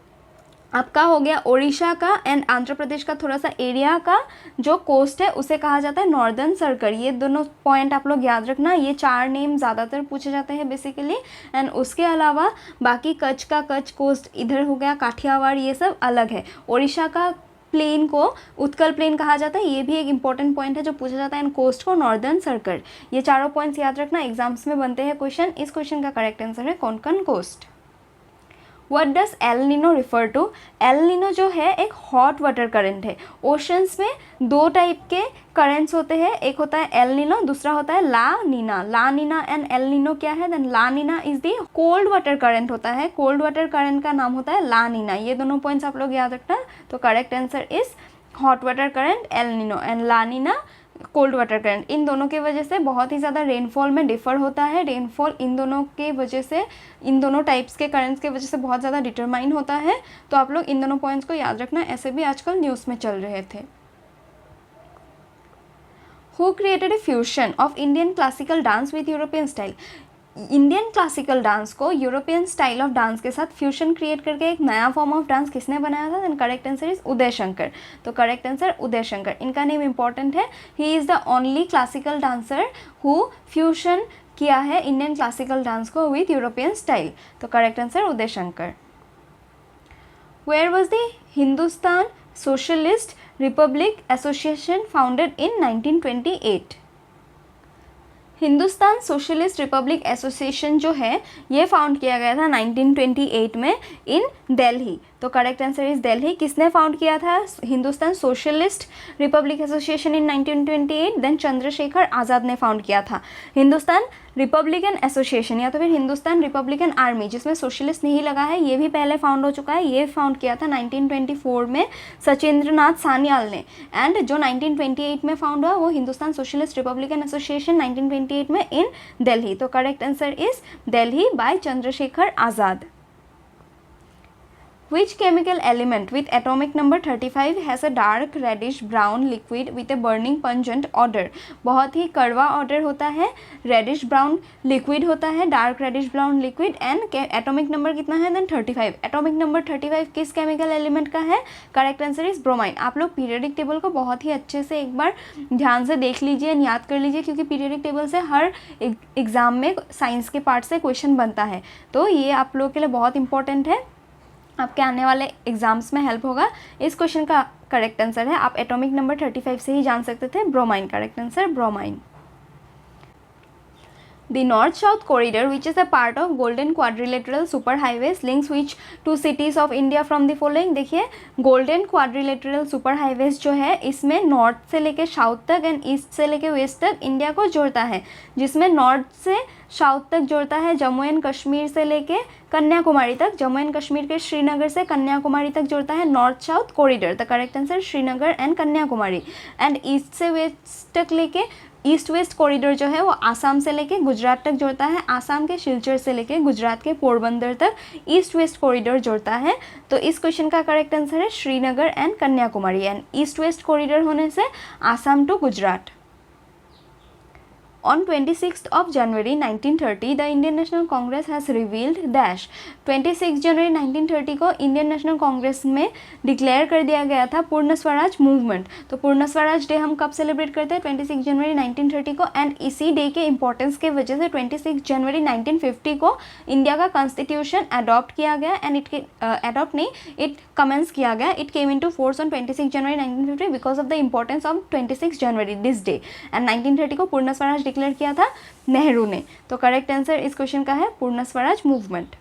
Speaker 1: आपका हो गया ओडिशा का एंड आंध्र प्रदेश का थोड़ा सा एरिया का जो कोस्ट है उसे कहा जाता है नॉर्दर्न सर्कल। ये दोनों पॉइंट आप लोग याद रखना, ये 4 नेम ज़्यादातर पूछे जाते हैं बेसिकली। एंड उसके अलावा बाकी कच्छ का कच्छ कोस्ट इधर हो गया, काठियावाड़, ये सब अलग है। ओडिशा का प्लेन को उत्कल प्लेन कहा जाता है, ये भी एक इंपॉर्टेंट पॉइंट है जो पूछा जाता है। एंड कोस्ट को नॉर्दर्न सर्कल। ये चारों पॉइंट्स याद रखना, एग्जाम्स में बनते हैं क्वेश्चन। इस क्वेश्चन का करेक्ट आंसर है Konkan coast. What does El Nino refer to? El Nino जो है एक हॉट वाटर करंट है। ओशंस में 2 टाइप के करंट्स होते हैं, एक होता है एल नीनो, दूसरा होता है La Nina. La Nina and El Nino क्या है? Then La Nina is the cold water current होता है, कोल्ड वाटर करंट का नाम होता है ला नीना। ये दोनों पॉइंट्स आप लोग याद रखना। तो correct answer is hot water current El Nino and La Nina cold water current. इन दोनों की वजह से बहुत ही ज़्यादा रेनफॉल में डिफर होता है। रेनफॉल इन दोनों के वजह से, इन दोनों टाइप्स के करंट्स के वजह से बहुत ज़्यादा डिटरमाइन होता है। तो आप लोग इन दोनों पॉइंट्स को याद रखना, ऐसे भी आजकल न्यूज़ में चल रहे थे। Who created a fusion of Indian classical dance with European style? Indian classical dance को यूरोपियन स्टाइल ऑफ डांस के साथ फ्यूजन क्रिएट करके एक नया फॉर्म ऑफ डांस किसने बनाया था? Then correct answer is Uday Shankar. तो करेक्ट आंसर उदय शंकर। इनका नेम इंपॉर्टेंट है, he is the only classical dancer who fusion किया है इंडियन क्लासिकल डांस को विथ यूरोपियन स्टाइल। तो correct answer Uday Shankar. Where was the Hindustan socialist republic association founded in 1928? Hindustan socialist republic association जो है ये found किया गया था 1928 में इन दिल्ली। तो करेक्ट आंसर इज दिल्ली। किसने फाउंड किया था Hindustan socialist republic association in 1928? Then Chandrashekhar Azad ने फाउंड किया था। हिंदुस्तान रिपब्लिकन एसोसिएशन या तो फिर हिंदुस्तान रिपब्लिकन आर्मी, जिसमें सोशलिस्ट नहीं लगा है, ये भी पहले फाउंड हो चुका है। ये फाउंड किया था 1924 में सचिंद्र नाथ सान्याल ने। एंड जो 1928 में फाउंड हुआ वो हिंदुस्तान सोशलिस्ट रिपब्लिकन एसोसिएशन 1928 में इन दिल्ली। तो correct answer is Delhi by Chandrashekhar Azad. Which chemical element with atomic number 35 has a dark reddish brown liquid with a burning pungent odor? बहुत ही कड़वा ऑर्डर होता है, रेडिश ब्राउन लिक्विड होता है, dark reddish brown liquid. And atomic number कितना है? Then 35। Atomic number 35 किस chemical element का है? Correct answer is bromine. आप लोग पीरियडिक टेबल को बहुत ही अच्छे से एक बार ध्यान से देख लीजिए, याद कर लीजिए, क्योंकि पीरियडिक टेबल से हर एग्जाम में साइंस के पार्ट से क्वेश्चन बनता है। तो ये आप लोगों के लिए बहुत इंपॉर्टेंट है, आपके आने वाले एग्जाम्स में हेल्प होगा। इस क्वेश्चन का करेक्ट आंसर है, आप एटॉमिक नंबर 35 से ही जान सकते थे, bromine. Correct answer bromine. The North-South Corridor, which is a part of Golden Quadrilateral Superhighways, links which two cities of India from the following? देखिए Golden Quadrilateral Superhighways जो है इसमें नॉर्थ से लेके साउथ तक एंड ईस्ट से लेके waste तक इंडिया को जोड़ता है, जिसमें नॉर्थ से साउथ तक जोड़ता है जम्मू एंड कश्मीर से लेके कन्याकुमारी तक, जम्मू एंड कश्मीर के श्रीनगर से कन्याकुमारी तक जोड़ता है north south corridor. The correct answer Srinagar and Kanyakumari. And east से वेस्ट तक लेके ईस्ट वेस्ट कॉरिडोर जो है वो आसाम से लेके गुजरात तक जोड़ता है, आसाम के सिलचर से लेके गुजरात के पोरबंदर तक ईस्ट वेस्ट कॉरिडोर जोड़ता है। तो इस क्वेश्चन का करेक्ट आंसर है Srinagar and Kanyakumari. And east west corridor होने से Assam to Gujarat. On 26th of January 1930, the Indian National Congress has revealed dash। 26 जनवरी 1930 को इंडियन नेशनल कांग्रेस में डिक्लेयर कर दिया गया था पूर्ण स्वराज मूवमेंट। तो पूर्ण स्वराज डे हम कब सेलिब्रेट करते हैं? 26 जनवरी 1930 को। एंड इसी डे के इंपॉर्टेंस के वजह से 26 जनवरी 1950 को इंडिया का कॉन्स्टिट्यूशन अडॉप्ट किया गया। एंड इट कमेंस किया गया। It came into force on 26 January 1950 because of the importance of 26 January this day. And 1930 को पूर्ण स्वराज डिक्लेयर किया था नेहरू ने। तो करेक्ट आंसर इस क्वेश्चन का है Purna Swaraj movement.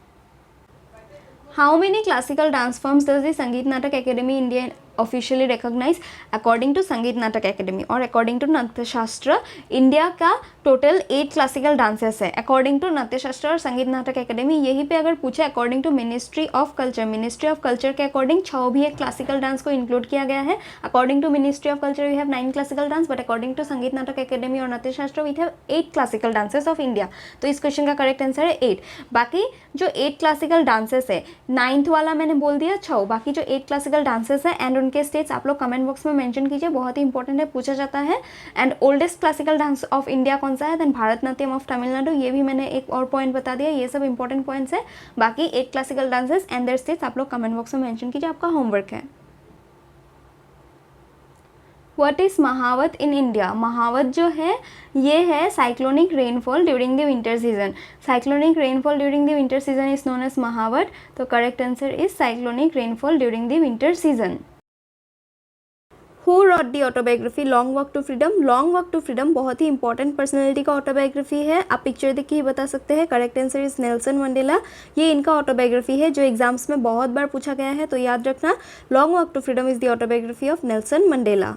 Speaker 1: How many classical dance forms does the Sangeet Natak academy India officially recognise according to Sangeet Natak academy और अकॉर्डिंग टू नाट्य शास्त्र इंडिया का टोटल 8 क्लासिकल डांसेस है अकॉर्डिंग टू नाट्य शास्त्र और संगीत नाटक एकेडमी। यहीं पे अगर पूछे according to ministry of culture के अकॉर्डिंग 6 भी एक क्लासिकल डांस को इंक्लूड किया गया है। According to ministry of culture we have 9 classical dance, but according to Sangeet Natak academy और Natya Shastra we have 8 classical dances of India. तो इस क्वेश्चन का करेक्ट आंसर है 8। बाकी जो 8 क्लासिकल डांसेस है, 9th वाला मैंने बोल दिया 6, बाकी जो 8 क्लासिकल डांसेस है एंड उनके स्टेट्स आप लोग कमेंट बॉक्स में मेंशन कीजिए, बहुत ही इंपॉर्टेंट है, पूछा जाता है। And oldest classical dance of India कौन सा है, देन भारतनाट्यम ऑफ तमिलनाडु, ये भी मैंने एक और पॉइंट बता दिया। ये सब इंपॉर्टेंट पॉइंट्स है। बाकी 8 classical dances and their states आप लोग कमेंट बॉक्स में मेंशन कीजिए, आपका होमवर्क है। व्हाट इज महावत इन इंडिया? महावत जो है ये है cyclonic rainfall during the winter season. Cyclonic rainfall during the winter season is known as Mahawat. तो correct answer is cyclonic rainfall during the winter season. Who wrote the autobiography long walk to freedom? Long walk to freedom बहुत ही important personality का autobiography है। आप picture देख के ही बता सकते हैं। Correct answer is Nelson Mandela. ये इनका ऑटोबायोग्राफी है जो एग्जाम्स में बहुत बार पूछा गया है, तो याद रखना long walk to freedom is the autobiography of Nelson Mandela.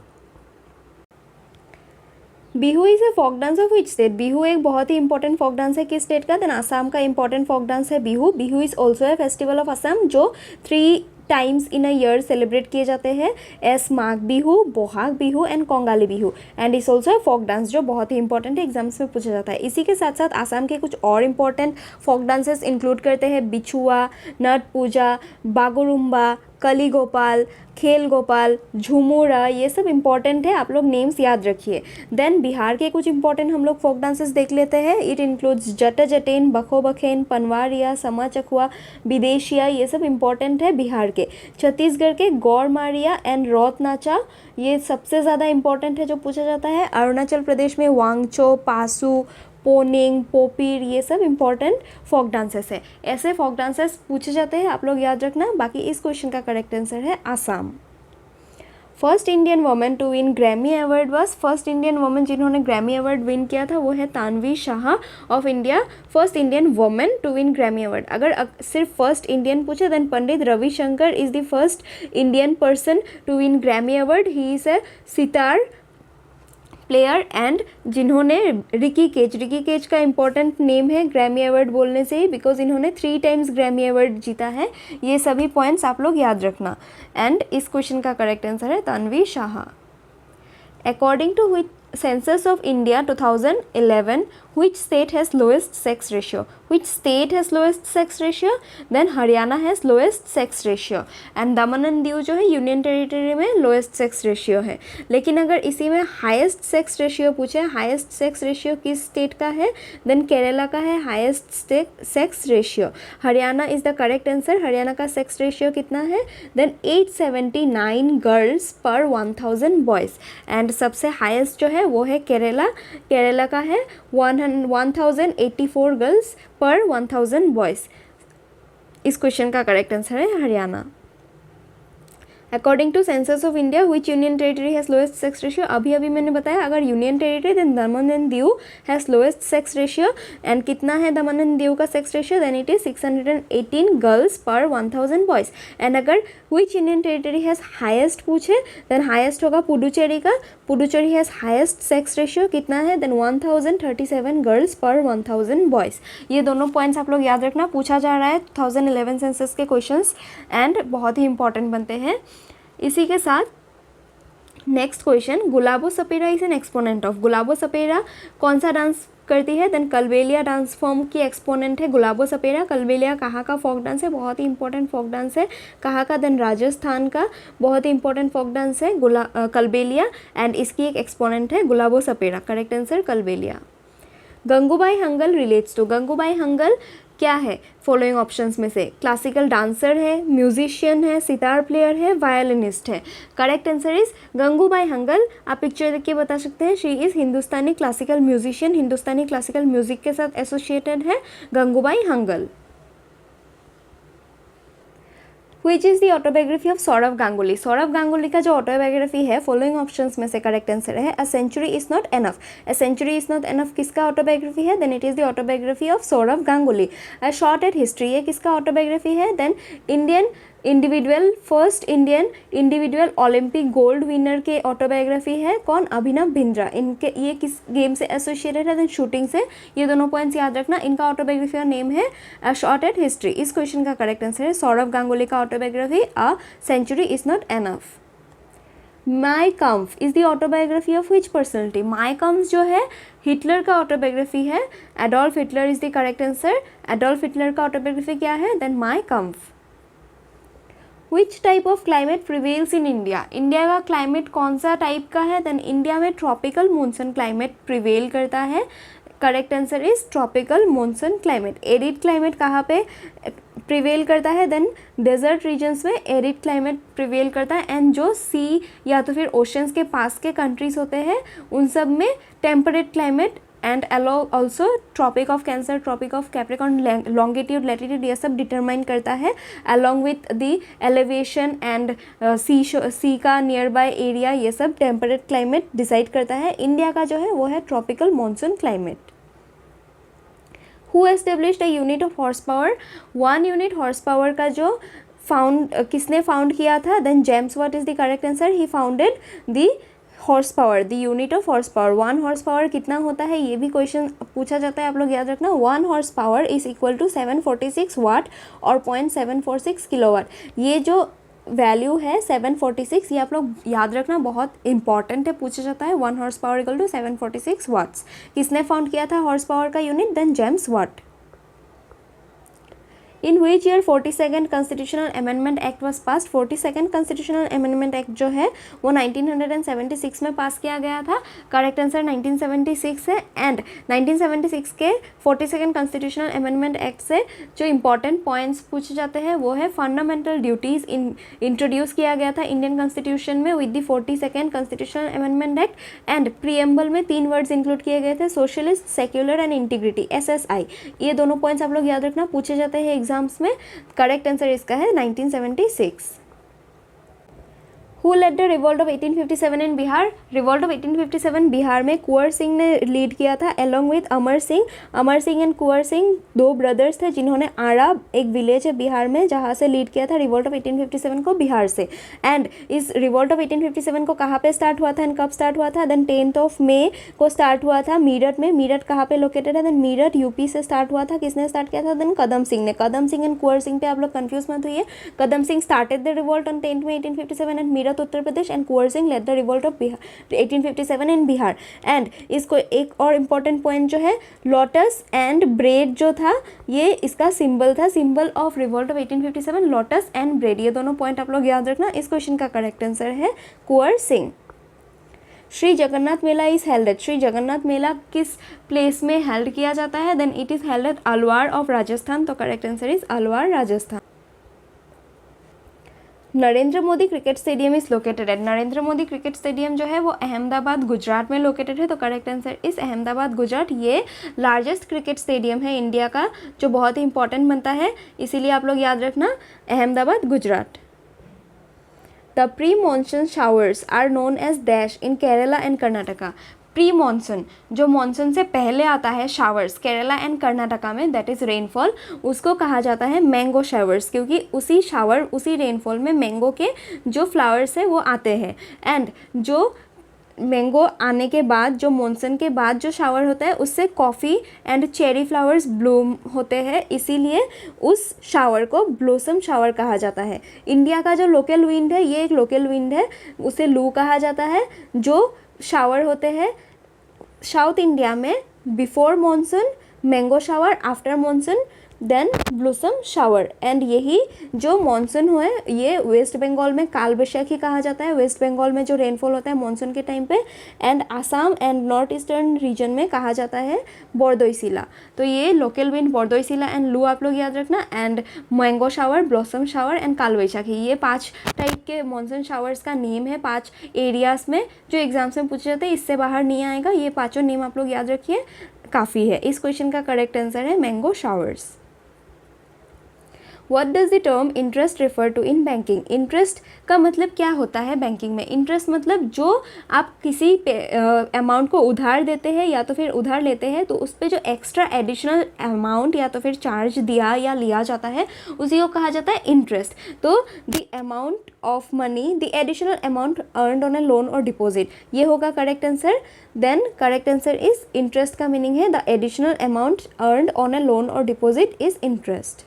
Speaker 1: Bihu is a folk dance of which state? Bihu एक बहुत ही इंपॉर्टेंट फोक डांस है किस स्टेट का? देन आसाम का इंपॉर्टेंट फोक डांस है Bihu. Bihu is also a festival of Assam जो 3 times in a year celebrate किए जाते हैं, as Magh Bihu, Bohag Bihu and Kongali Bihu. And is also folk dance जो बहुत ही इंपॉर्टेंट है, एग्जाम्स में पूछा जाता है। इसी के साथ साथ आसाम के कुछ और इंपॉर्टेंट फोक डांसेस इंक्लूड करते हैं बिछुआ, नट पूजा, बागुरुम्बा, कली गोपाल, खेल गोपाल, झुमुरा, ये सब इंपॉर्टेंट है, आप लोग नेम्स याद रखिए। देन बिहार के कुछ इंपॉर्टेंट हम लोग फोक डांसेस देख लेते हैं। इट इंक्लूड्स जट जटेन, बखो बखेन, पनवारिया, समा चकुआ, विदेशिया, ये सब इंपॉर्टेंट है बिहार के। छत्तीसगढ़ के गौर मारिया एंड रौत नाचा, ये सबसे ज़्यादा इंपॉर्टेंट है जो पूछा जाता है। अरुणाचल प्रदेश में वांगचो, पासू, पोनिंग, पोपीर, ये सब इंपॉर्टेंट फोक डांसेस है। ऐसे फोक डांसेस पूछे जाते हैं, आप लोग याद रखना। बाकी इस क्वेश्चन का करेक्ट आंसर है Assam. First Indian women to win Grammy award was? First Indian women जिन्होंने ग्रैमी अवार्ड विन किया था वो है Tanvi Shah of India. First Indian women to win Grammy award. अगर सिर्फ फर्स्ट इंडियन पूछे then Pandit Ravi Shankar is the first Indian person to win Grammy award. He is a sitar player and जिन्होंने रिकी केज का इंपॉर्टेंट नेम है ग्रैमी अवार्ड बोलने से ही, बिकॉज इन्होंने 3 times Grammy award जीता है। ये सभी पॉइंट्स आप लोग याद रखना। एंड इस क्वेश्चन का करेक्ट आंसर है Tanvi Shah. According to which census of India 2011 which state has lowest sex ratio? Which state has lowest sex ratio? Then Haryana has lowest sex ratio and Daman and Diu जो है union territory में lowest sex ratio है। लेकिन अगर इसी में highest sex ratio पूछे, highest sex ratio किस स्टेट का है? देन केरला का है highest sex ratio। Haryana is the correct answer. Haryana का sex ratio कितना है? Then 879 girls per 1000 boys and सबसे highest जो है वो है केरला। केरला का है 1084 गर्ल्स पर 1000 बॉयज़। इस क्वेश्चन का करेक्ट आंसर है Haryana. According to census of India which union territory has lowest sex ratio? अभी मैंने बताया अगर union territory then Daman and Diu has lowest sex ratio. And कितना है दमन एंड दीव का sex ratio? Then it is 618 girls per 1000 boys. And अगर which union territory has highest पूछे then highest होगा पुडुचेरी का। Puducherry has highest sex ratio कितना है? Then 1037 girls per 1000 boys. ये दोनों पॉइंट्स आप लोग याद रखना, पूछा जा रहा है 2011 सेंसस के क्वेश्चंस एंड बहुत ही इंपॉर्टेंट बनते हैं। इसी के साथ next question, Gulabo Sapera is an exponent of? Gulabo Sapera कौन सा डांस करती है? देन कलबेलिया डांस फॉर्म की एक्सपोनेंट है गुलाबो सपेरा। कलबेलिया कहाँ का फोक डांस है? बहुत ही इंपॉर्टेंट फोक डांस है। कहाँ का? देन राजस्थान का बहुत ही इंपॉर्टेंट फोक डांस है कलबेलिया एंड इसकी एक एक्सपोनेंट है Gulabo Sapera. Correct answer Kalbelia. Gangubai Hangal relates to? Gangubai Hangal क्या है फॉलोइंग ऑप्शंस में से? क्लासिकल डांसर है, म्यूजिशियन है, सितार प्लेयर है, वायलिनिस्ट है। Correct answer is Gangubai Hangal. आप पिक्चर देख के बता सकते हैं। She is Hindustani classical musician, Hindustani classical music के साथ एसोसिएटेड है Gangubai Hangal. Which is the autobiography of Saurav Ganguly? Saurav Ganguly का जो ऑटोबायोग्राफी है फॉलोइंग ऑप्शंस में से करेक्ट आंसर है a century is not enough. A century is not enough किसका ऑटोबायोग्राफी है? Then it is the autobiography of Sourav Ganguly. A short at history ये किसका ऑटोबायोग्राफी है? Then Indian individual first Indian individual Olympic gold winner के autobiography है कौन, अभिनव बिंद्रा। इनके ये किस गेम से एसोसिएटेड है, देन शूटिंग से। ये दोनों पॉइंट्स याद रखना। इनका ऑटोबायोग्राफी का नेम है अ शॉट एट हिस्ट्री। इस क्वेश्चन का करेक्ट आंसर है सौरव गांगुली का autobiography a century is not enough. Mein Kampf is the autobiography of which personality. Mein Kampf जो है हिटलर का ऑटोबायोग्राफी है, Adolf Hitler is the correct answer. Adolf Hitler का autobiography क्या है, then Mein Kampf. Which type of climate prevails in India. India का climate कौन सा टाइप का है, देन इंडिया में ट्रॉपिकल मॉनसून क्लाइमेट प्रिवेल करता है। Correct answer is tropical monsoon climate. Arid climate कहाँ पे प्रिवेल करता है, देन डेजर्ट रीजन्स में एरिड क्लाइमेट प्रिवेल करता है। एंड जो सी या तो फिर ओशंस के पास के कंट्रीज होते हैं उन सब में temperate climate and also Tropic of Cancer, Tropic of Capricorn, longitude, latitude ये सब डिटरमाइन करता है along with the elevation and sea का नियर बाय एरिया, ये सब टेम्परेट क्लाइमेट डिसाइड करता है। इंडिया का जो है वो है tropical monsoon climate. Who established a unit of horse power. 1 unit horse power का जो किसने फाउंड किया था, then James Watt is the correct answer. He founded the horse power, the unit of horse power. 1 horse power कितना होता है, ये भी क्वेश्चन पूछा जाता है, आप लोग याद रखना। 1 horse power is equal to 746 watt और 0.746 किलोवाट। ये जो वैल्यू है 746, ये आप लोग याद रखना, बहुत इंपॉर्टेंट है, पूछा जाता है। 1 horse power equal to 746 watts. किसने फाउंड किया था हॉर्स पावर का unit, then James Watt. In which year 42nd constitutional amendment act was pass. 42nd constitutional amendment act जो है वो 1976 में पास किया गया था। करेक्ट आंसर 1976 है। एंड 1976 के 42nd कॉन्स्टिट्यूशनल अमेंडमेंट एक्ट से जो इंपॉर्टेंट पॉइंट्स पूछे जाते हैं वो है फंडामेंटल ड्यूटीज़ इंट्रोड्यूस किया गया था इंडियन कॉन्स्टिट्यूशन में with the 42nd constitutional amendment act. And preamble में 3 वर्ड्स इंक्लूड किए गए थे, socialist, secular and integrity, SSI। ये दोनों पॉइंट्स आप लोग याद रखना, पूछे जाते हैं एग्जाम्स में। करेक्ट आंसर इसका है 1976। Who led the revolt of 1857 in Bihar. Revolt of 1857 Bihar में कुंवर सिंह ने लीड किया था along with Amar Singh. Amar Singh and Kunwar Singh 2 brothers थे जिन्होंने आरा, एक विलेज है बिहार में, जहाँ से लीड किया था रिवोल्ट ऑफ 1857 को, बिहार से। एंड इस रिवोल्ट ऑफ 1857 को कहाँ पे स्टार्ट हुआ था एंड कब स्टार्ट हुआ था, देन 10 मई को स्टार्ट हुआ था मीरठ में। मीरठ कहाँ पे लोकेटेड है, देन मीरठ यूपी से स्टार्ट हुआ था। किसने स्टार्ट किया था, देन कदम सिंह ने। कदम सिंह एंड कुंवर सिंह पे आप लोग कन्फ्यूज मत हुई है। Kadam Singh started the revolt on 10 May 1857 and Meerut Uttar Pradesh, and Kunwar Singh led the revolt of 1857 in Bihar. And इसको एक और इम्पॉर्टेंट पॉइंट जो है, लोटस एंड ब्रेड जो था ये इसका सिंबल था, symbol of revolt of 1857, lotus and bread. ये दोनों पॉइंट आप लोग याद रखना। इस क्वेश्चन का करेक्ट आंसर है Kunwar Singh. Shri Jagannath Mela is held at. Shri Jagannath Mela किस प्लेस में हेल्ड किया जाता है, then it is held at Alwar of Rajasthan. तो correct answer is Alwar, Rajasthan. Narendra Modi cricket stadium is located at. Narendra Modi cricket stadium जो है वो अहमदाबाद, गुजरात में लोकेटेड है। तो करेक्ट आंसर इस अहमदाबाद, गुजरात। ये लार्जेस्ट क्रिकेट स्टेडियम है इंडिया का, जो बहुत ही इंपॉर्टेंट बनता है, इसीलिए आप लोग याद रखना Ahmedabad, Gujarat. The pre monsoon showers are known as dash in Kerala and Karnataka. Pre monsoon, जो मॉनसून से पहले आता है, शावर्स केरला एंड कर्नाटका में, दैट इज़ रेनफॉल, उसको कहा जाता है मैंगो शावर्स, क्योंकि उसी शावर, उसी रेनफॉल में मैंगो के जो फ्लावर्स हैं वो आते हैं। एंड जो मैंगो आने के बाद, जो मॉनसून के बाद जो शावर होता है उससे coffee and cherry flowers Bloom होते हैं, इसीलिए उस शावर को ब्लॉसम शावर कहा जाता है। इंडिया का जो लोकल विंड है, ये एक लोकल विंड है, उसे लू कहा जाता है। जो शावर होते हैं साउथ इंडिया में, before monsoon mango shower, after monsoon then blossom shower. And यही जो मॉनसून हुए ये वेस्ट बंगाल में काल बैशाखी कहा जाता है, वेस्ट बंगाल में जो रेनफॉल होता है मॉनसून के टाइम पे। And Assam and north eastern region में कहा जाता है बोरदोईसिला। तो ये लोकल विंड बोरदोईसिला एंड लू आप लोग याद रखना। And mango shower, blossom shower and काल बैशाखी, ये 5 टाइप के मॉनसून शावर्स का नेम है 5 एरियाज़ में, जो एग्जाम्स में पूछे जाते हैं, इससे बाहर नहीं आएगा। ये 5 नेम आप लोग याद रखिए, काफ़ी है। इस क्वेश्चन का करेक्ट आंसर है mango showers. What does the term interest refer to in banking? Interest का मतलब क्या होता है बैंकिंग में? इंटरेस्ट मतलब जो आप किसी अमाउंट को उधार देते हैं या तो फिर उधार लेते हैं तो उस पर जो एक्स्ट्रा एडिशनल अमाउंट या तो फिर चार्ज दिया या लिया जाता है उसी को कहा जाता है इंटरेस्ट। तो the amount of money, the additional amount earned on a loan और डिपॉजिट, ये होगा correct answer. Then correct answer is interest का मीनिंग है the additional amount earned on a loan और deposit is interest.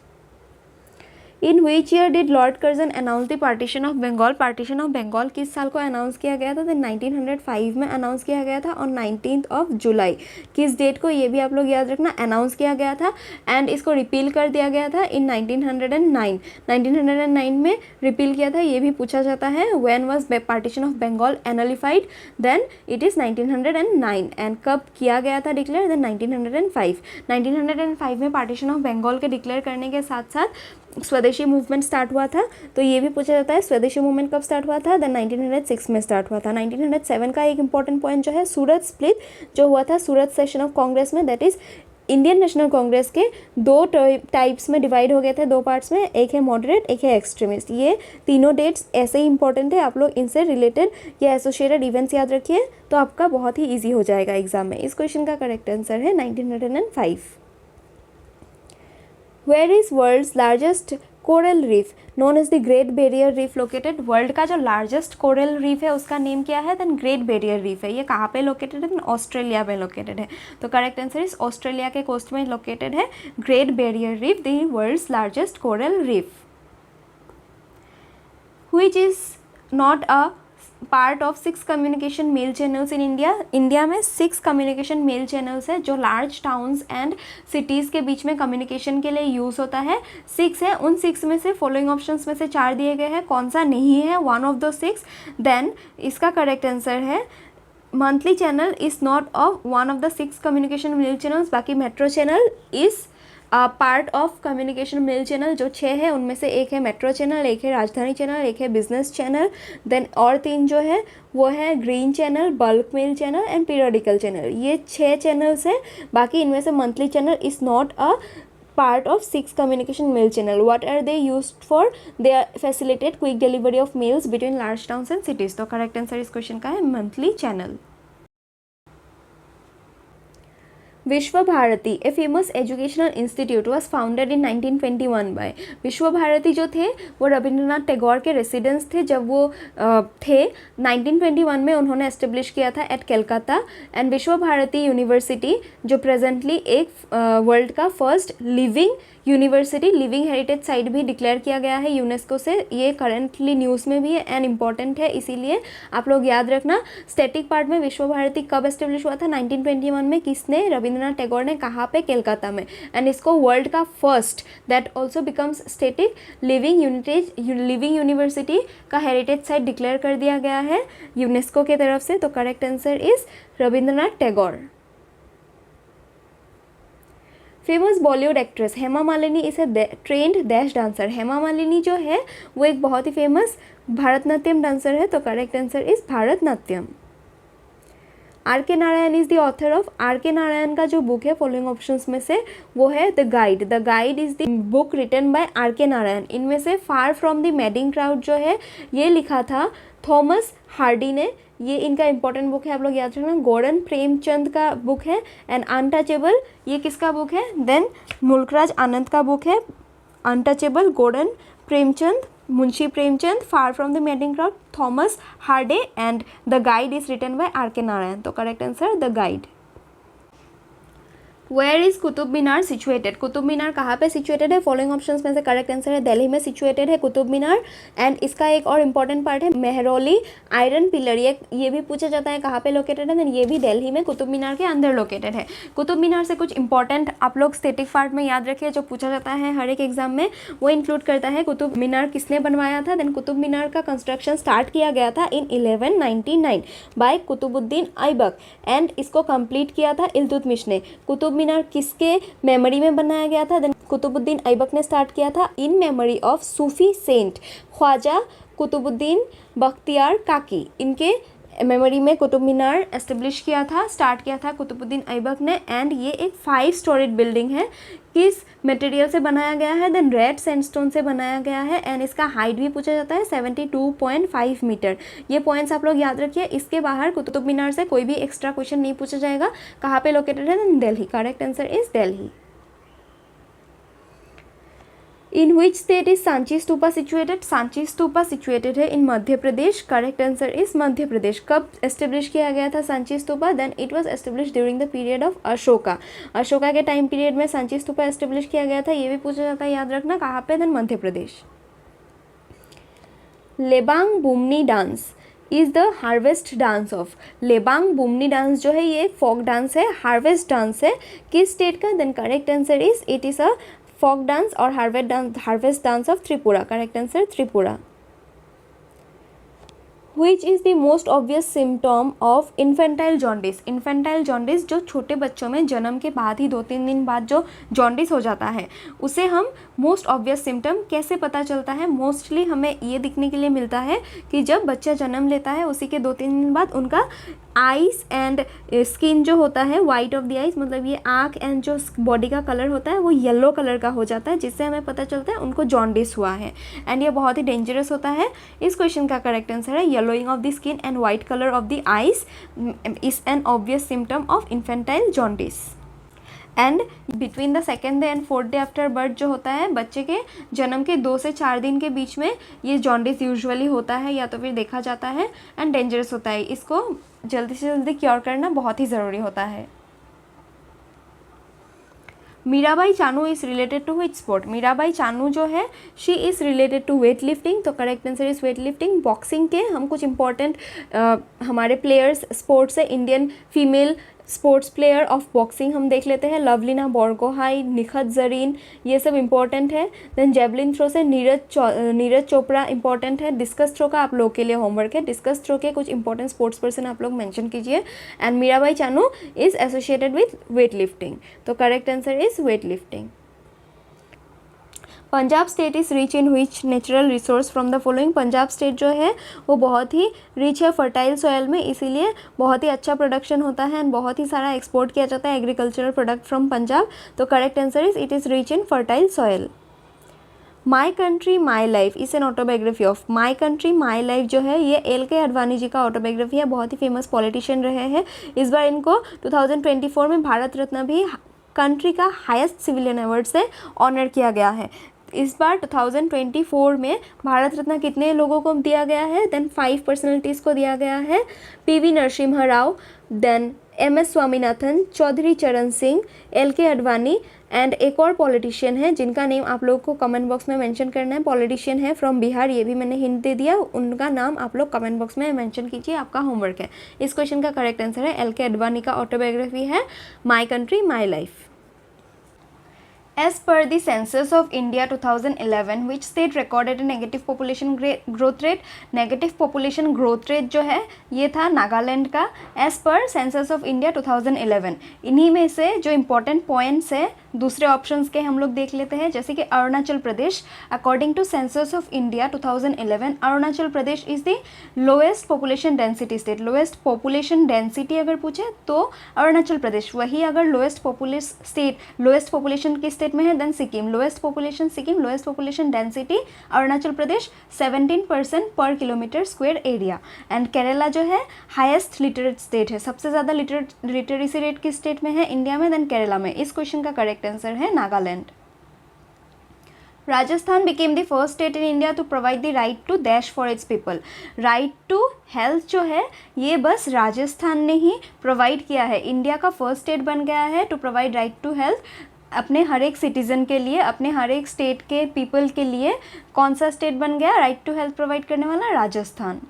Speaker 1: In which year did Lord Curzon announce the partition of Bengal? Partition of Bengal किस साल को announce किया गया था? तो 1905 में अनाउंस किया गया था और 19 जुलाई। किस डेट को, ये भी आप लोग याद रखना, अनाउंस किया गया था एंड इसको रिपील कर दिया गया था इन 1909। 1909 में रिपील किया था, ये भी पूछा जाता है। When was partition of Bengal annulled? Then it is 1909। And कब किया गया था डिक्लेयर? देन 1905। 1905 में पार्टीशन ऑफ बंगाल के डिक्लेयर करने के साथ साथ स्वदेशी मूवमेंट स्टार्ट हुआ था, तो ये भी पूछा जाता है स्वदेशी मूवमेंट कब स्टार्ट हुआ था? देन 1906 में स्टार्ट हुआ था। 1907 का एक इंपॉर्टेंट पॉइंट जो है सूरत स्प्लिट जो हुआ था सूरत सेशन ऑफ कांग्रेस में, that is Indian national Congress के दो टाइप्स में डिवाइड हो गए थे, दो पार्ट्स में, एक है मॉडरेट एक है एक्सट्रीमिस्ट। ये तीनों डेट्स ऐसे ही इंपॉर्टेंट है, आप लोग इनसे रिलेटेड या एसोसिएटेड इवेंट्स याद रखिए तो आपका बहुत ही ईजी हो जाएगा एग्जाम में। इस क्वेश्चन का करेक्ट आंसर है 1905। Where is world's largest coral reef known as the Great Barrier Reef located? World का जो लार्जेस्ट कोरल रीफ है उसका नेम क्या है? देन ग्रेट बैरियर रीफ है। ये कहाँ पे लोकेटेड है? ऑस्ट्रेलिया में लोकेटेड है। तो करेक्ट आंसर इज ऑस्ट्रेलिया के कोस्ट में लोकेटेड है great barrier reef, the world's largest coral reef. Which is not a part of 6 communication mail channels in India? India में 6 कम्युनिकेशन मेल चैनल्स है जो large towns and cities के बीच में communication के लिए यूज़ होता है। 6 है, उन 6 में से फॉलोइंग ऑप्शंस में से 4 दिए गए हैं, कौन सा नहीं है? One of the 6। देन इसका करेक्ट आंसर है monthly channel is not of one of the 6 communication mail channels. बाकी metro channel is part of communication mail channel जो 6 है उनमें से एक है मेट्रो चैनल, एक है राजधानी चैनल, एक है बिजनेस चैनल, देन और 3 जो है वो है green channel, bulk mail channel and periodical channel. ये 6 चैनल्स हैं। बाकी इनमें से monthly channel is not a part of 6 communication mail channel. What are they used for? They facilitate quick delivery of mails between large towns and cities. तो correct answer इस question का है monthly channel. Vishwa Bharati a famous educational institute was founded in 1921 by. Vishwa Bharati जो थे वो रविंद्रनाथ टैगोर के residence थे जब वो थे 1921 में उन्होंने एस्टेब्लिश किया था एट कलकत्ता। एंड विश्व भारती यूनिवर्सिटी जो प्रेजेंटली एक वर्ल्ड का first living university, living heritage site भी डिक्लेयर किया गया है यूनेस्को से। ये करेंटली न्यूज़ में भी है एंड इम्पॉर्टेंट है, इसीलिए आप लोग याद रखना। स्टैटिक पार्ट में विश्व भारती कब एस्टेब्लिश हुआ था? 1921 में। किसने? रविंद्रनाथ टैगोर ने। कहाँ पे? कलकत्ता में। एंड इसको वर्ल्ड का first that also becomes static living university का हेरिटेज साइट डिक्लेयर कर दिया गया है यूनेस्को के तरफ से। तो correct answer is Rabindranath Tagore. Famous Bollywood actress Hema Malini is a trend dash dancer. Hema Malini जो है वो एक बहुत ही फेमस भारतनाट्यम डांसर है। तो correct answer is Bharatanatyam. R K Narayan is the author of. R K Narayan का जो बुक है फॉलोइंग ऑप्शंस में से वो है the guide. The guide is the book written by R K Narayan. इनमें से far from the madding crowd जो है ये लिखा था थॉमस हार्डी ने। ये इनका इंपॉर्टेंट बुक है, आप लोग याद रखना। गॉर्डन प्रेमचंद का बुक है। एंड अनटचेबल ये किसका बुक है? देन मुल्कराज आनंद का बुक है untouchable, Godan Premchand, Munshi Premchand, far from the madding crowd Thomas Hardy and the guide is written by R K Narayan. तो correct answer the guide. Where is Qutub Minar situated? Qutub Minar कहाँ पे सिचुएटेड है? फॉलोइंग ऑप्शंस में से करेक्ट आंसर है दिल्ली में सिचुएटेड है कुतुब मीनार। एंड इसका एक और इम्पॉर्टेंट पार्ट है मेहरौली आयरन पिलर। ये भी पूछा जाता है कहाँ पे लोकेटेड है। ये भी दिल्ली में कुतुब मीनार के अंदर लोकेटेड है। कुतुब मीनार से कुछ इंपॉर्टेंट आप लोग स्टैटिक पार्ट में याद रखिए जो पूछा जाता है हर एक एग्जाम में, वो इंक्लूड करता है कुतुब मीनार किसने बनवाया था। देन कुतुब मीनार का कंस्ट्रक्शन स्टार्ट किया गया था इन 1199 बाय कुतुबुद्दीन ऐबक एंड इसको कंप्लीट किया था इल्तुतमिश ने। कुतुब मीनार किसके मेमोरी में बनाया गया था? देन कुतुबुद्दीन ऐबक ने स्टार्ट किया था in memory of Sufi saint Khwaja Qutbuddin Bakhtiyar Kaki. इनके मेमोरी में कुतुब मीनार एस्टेब्लिश किया था, स्टार्ट किया था कुतुबुद्दीन ऐबक ने। एंड ये एक 5 स्टोरीड बिल्डिंग है। किस मटेरियल से बनाया गया है? देन रेड सैंडस्टोन से बनाया गया है। एंड इसका हाइट भी पूछा जाता है 72.5 मीटर। ये पॉइंट्स आप लोग याद रखिए। इसके बाहर कुतुब मीनार से कोई भी एक्स्ट्रा क्वेश्चन नहीं पूछा जाएगा। कहाँ पे लोकेटेड है? Then Delhi. Correct answer is Delhi. In which state is Sanchi Stupa situated? Sanchi Stupa situated है in Madhya Pradesh. Correct answer is Madhya Pradesh. कब एस्टेब्लिश किया गया था Sanchi Stupa? Then it was establish during the period of Ashoka. Ashoka के टाइम पीरियड में सांची स्तूपा एस्टेब्लिश किया गया था। ये भी पूछा जाता है, याद रखना कहाँ पे? Then Madhya Pradesh. Lebang Boomani dance is the harvest dance of. Lebang Boomani dance जो है ये एक फोक डांस है, हार्वेस्ट डांस है। किस स्टेट का? Then correct answer is it is a folk dance और harvest dance of Tripura. Correct answer Tripura. Which is the most obvious symptom of infantile jaundice? Infantile jaundice जो छोटे बच्चों में जन्म के बाद ही 2-3 दिन बाद जो जॉन्डिस हो जाता है, उसे हम मोस्ट ऑब्वियस सिम्टम कैसे पता चलता है? मोस्टली हमें ये दिखने के लिए मिलता है कि जब बच्चा जन्म लेता है उसी के 2-3 दिन बाद उनका आइज़ एंड स्किन जो होता है, वाइट ऑफ द आइज़, मतलब ये आँख एंड जो बॉडी का कलर होता है वो येलो कलर का हो जाता है, जिससे हमें पता चलता है उनको जॉन्डिस हुआ है। एंड ये बहुत ही डेंजरस होता है। इस क्वेश्चन का करेक्ट आंसर है yellowing of the skin and white colour of the eyes is an obvious symptom of infantile jaundice. And between the second day and 4th day after birth जो होता है, बच्चे के जन्म के 2 से 4 दिन के बीच में ये जॉन्डिस यूजुअली होता है या तो फिर देखा जाता है एंड डेंजरस होता है। इसको जल्दी से जल्दी क्योर करना बहुत ही ज़रूरी होता है। Mirabai Chanu is related to which sport? Mirabai Chanu जो है she is related to weight lifting. तो correct answer is weight lifting. Boxing के हम कुछ इंपॉर्टेंट हमारे प्लेयर्स स्पोर्ट्स से, Indian female sports player of boxing हम देख लेते हैं। लवलीना बोरगोहाई, निखत जरीन, ये सब इंपॉर्टेंट है। देन जेवलिन थ्रो से नीरज चोपड़ा इंपॉर्टेंट है। डिस्कस थ्रो का आप लोग के लिए होमवर्क है। डिस्कस थ्रो के कुछ इंपॉर्टेंट स्पोर्ट्स पर्सन आप लोग मेंशन कीजिए। And Mirabai Chanu is associated with weight lifting. तो correct answer is weight lifting. Punjab state is rich in which natural resource from the following? Punjab state जो है वो बहुत ही रिच है फर्टाइल सॉयल में, इसीलिए बहुत ही अच्छा प्रोडक्शन होता है एंड बहुत ही सारा एक्सपोर्ट किया जाता है एग्रीकल्चरल प्रोडक्ट फ्रॉम पंजाब। तो correct answer is it is rich in fertile soil. My country my life is an autobiography of. My country my life जो है ये LK अडवाणी जी का ऑटोबायोग्राफी है। बहुत ही फेमस पॉलिटिशियन रहे हैं। इस बार इनको 2024 में भारत रत्न भी कंट्री का हाईएस्ट सिविलियन अवार्ड से ऑनर किया गया है। इस बार 2024 में भारत रत्न कितने लोगों को दिया गया है? देन 5 पर्सनैलिटीज़ को दिया गया है। PV Narasimha Rao, then MS Swaminathan, Chaudhary Charan Singh, LK Advani and एक और पॉलिटिशियन है जिनका नेम आप लोग को कमेंट बॉक्स में मेंशन करना है। पॉलिटिशियन है फ्रॉम बिहार, ये भी मैंने हिंट दे दिया। उनका नाम आप लोग कमेंट बॉक्स में मेंशन कीजिए, आपका होमवर्क है। इस क्वेश्चन का करेक्ट आंसर है LK अडवाणी का ऑटोबायोग्राफी है माई country my life. As per the census of India 2011, which state recorded a negative population growth rate? Negative population growth rate जो है ये था नागालैंड का as per census of India 2011। इन्हीं में से जो important points है दूसरे ऑप्शंस के हम लोग देख लेते हैं, जैसे कि Arunachal Pradesh. According to census of India 2011 Arunachal Pradesh is the lowest population density state. Lowest population density अगर पूछे तो अरुणाचल प्रदेश। वही अगर लोएस्ट पॉपुलेशन किस स्टेट में है? Then Sikkim. Lowest population Sikkim, lowest population density Arunachal Pradesh 17% per kilometre square area. And Kerala जो है हाईएस्ट लिटरेट स्टेट है। सबसे ज़्यादा लिटरेसी रेट किस स्टेट में है इंडिया में? देन केरला में। इस क्वेश्चन का करेक्ट आंसर है Nagaland. Rajasthan became the first state in India to provide the right to dash for its people। right to health जो है ये बस राजस्थान ने ही प्रोवाइड किया है। इंडिया का फर्स्ट स्टेट बन गया है to provide right to health अपने हर एक सिटीज़न के लिए, अपने हर एक स्टेट के पीपल के लिए। कौन सा स्टेट बन गया राइट टू हेल्थ प्रोवाइड करने वाला? Rajasthan.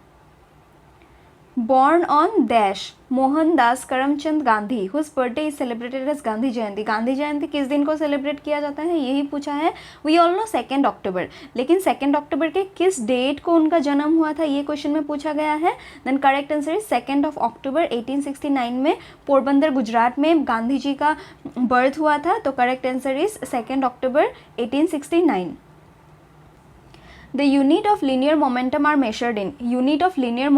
Speaker 1: Born on dash Mohandas Karamchand Gandhi whose birthday is celebrated as Gandhi Jayanti. Gandhi Jayanti किस दिन को सेलिब्रेट किया जाता है यही पूछा है। वी ऑल नो 2 अक्टूबर, लेकिन 2 अक्टूबर के किस डेट को उनका जन्म हुआ था ये क्वेश्चन में पूछा गया है। Then correct answer is 2 October 1869 में पोरबंदर गुजरात में गांधी जी का बर्थ हुआ था। तो correct answer is 2 October 1869। The unit of linear momentum are measured in, unit of linear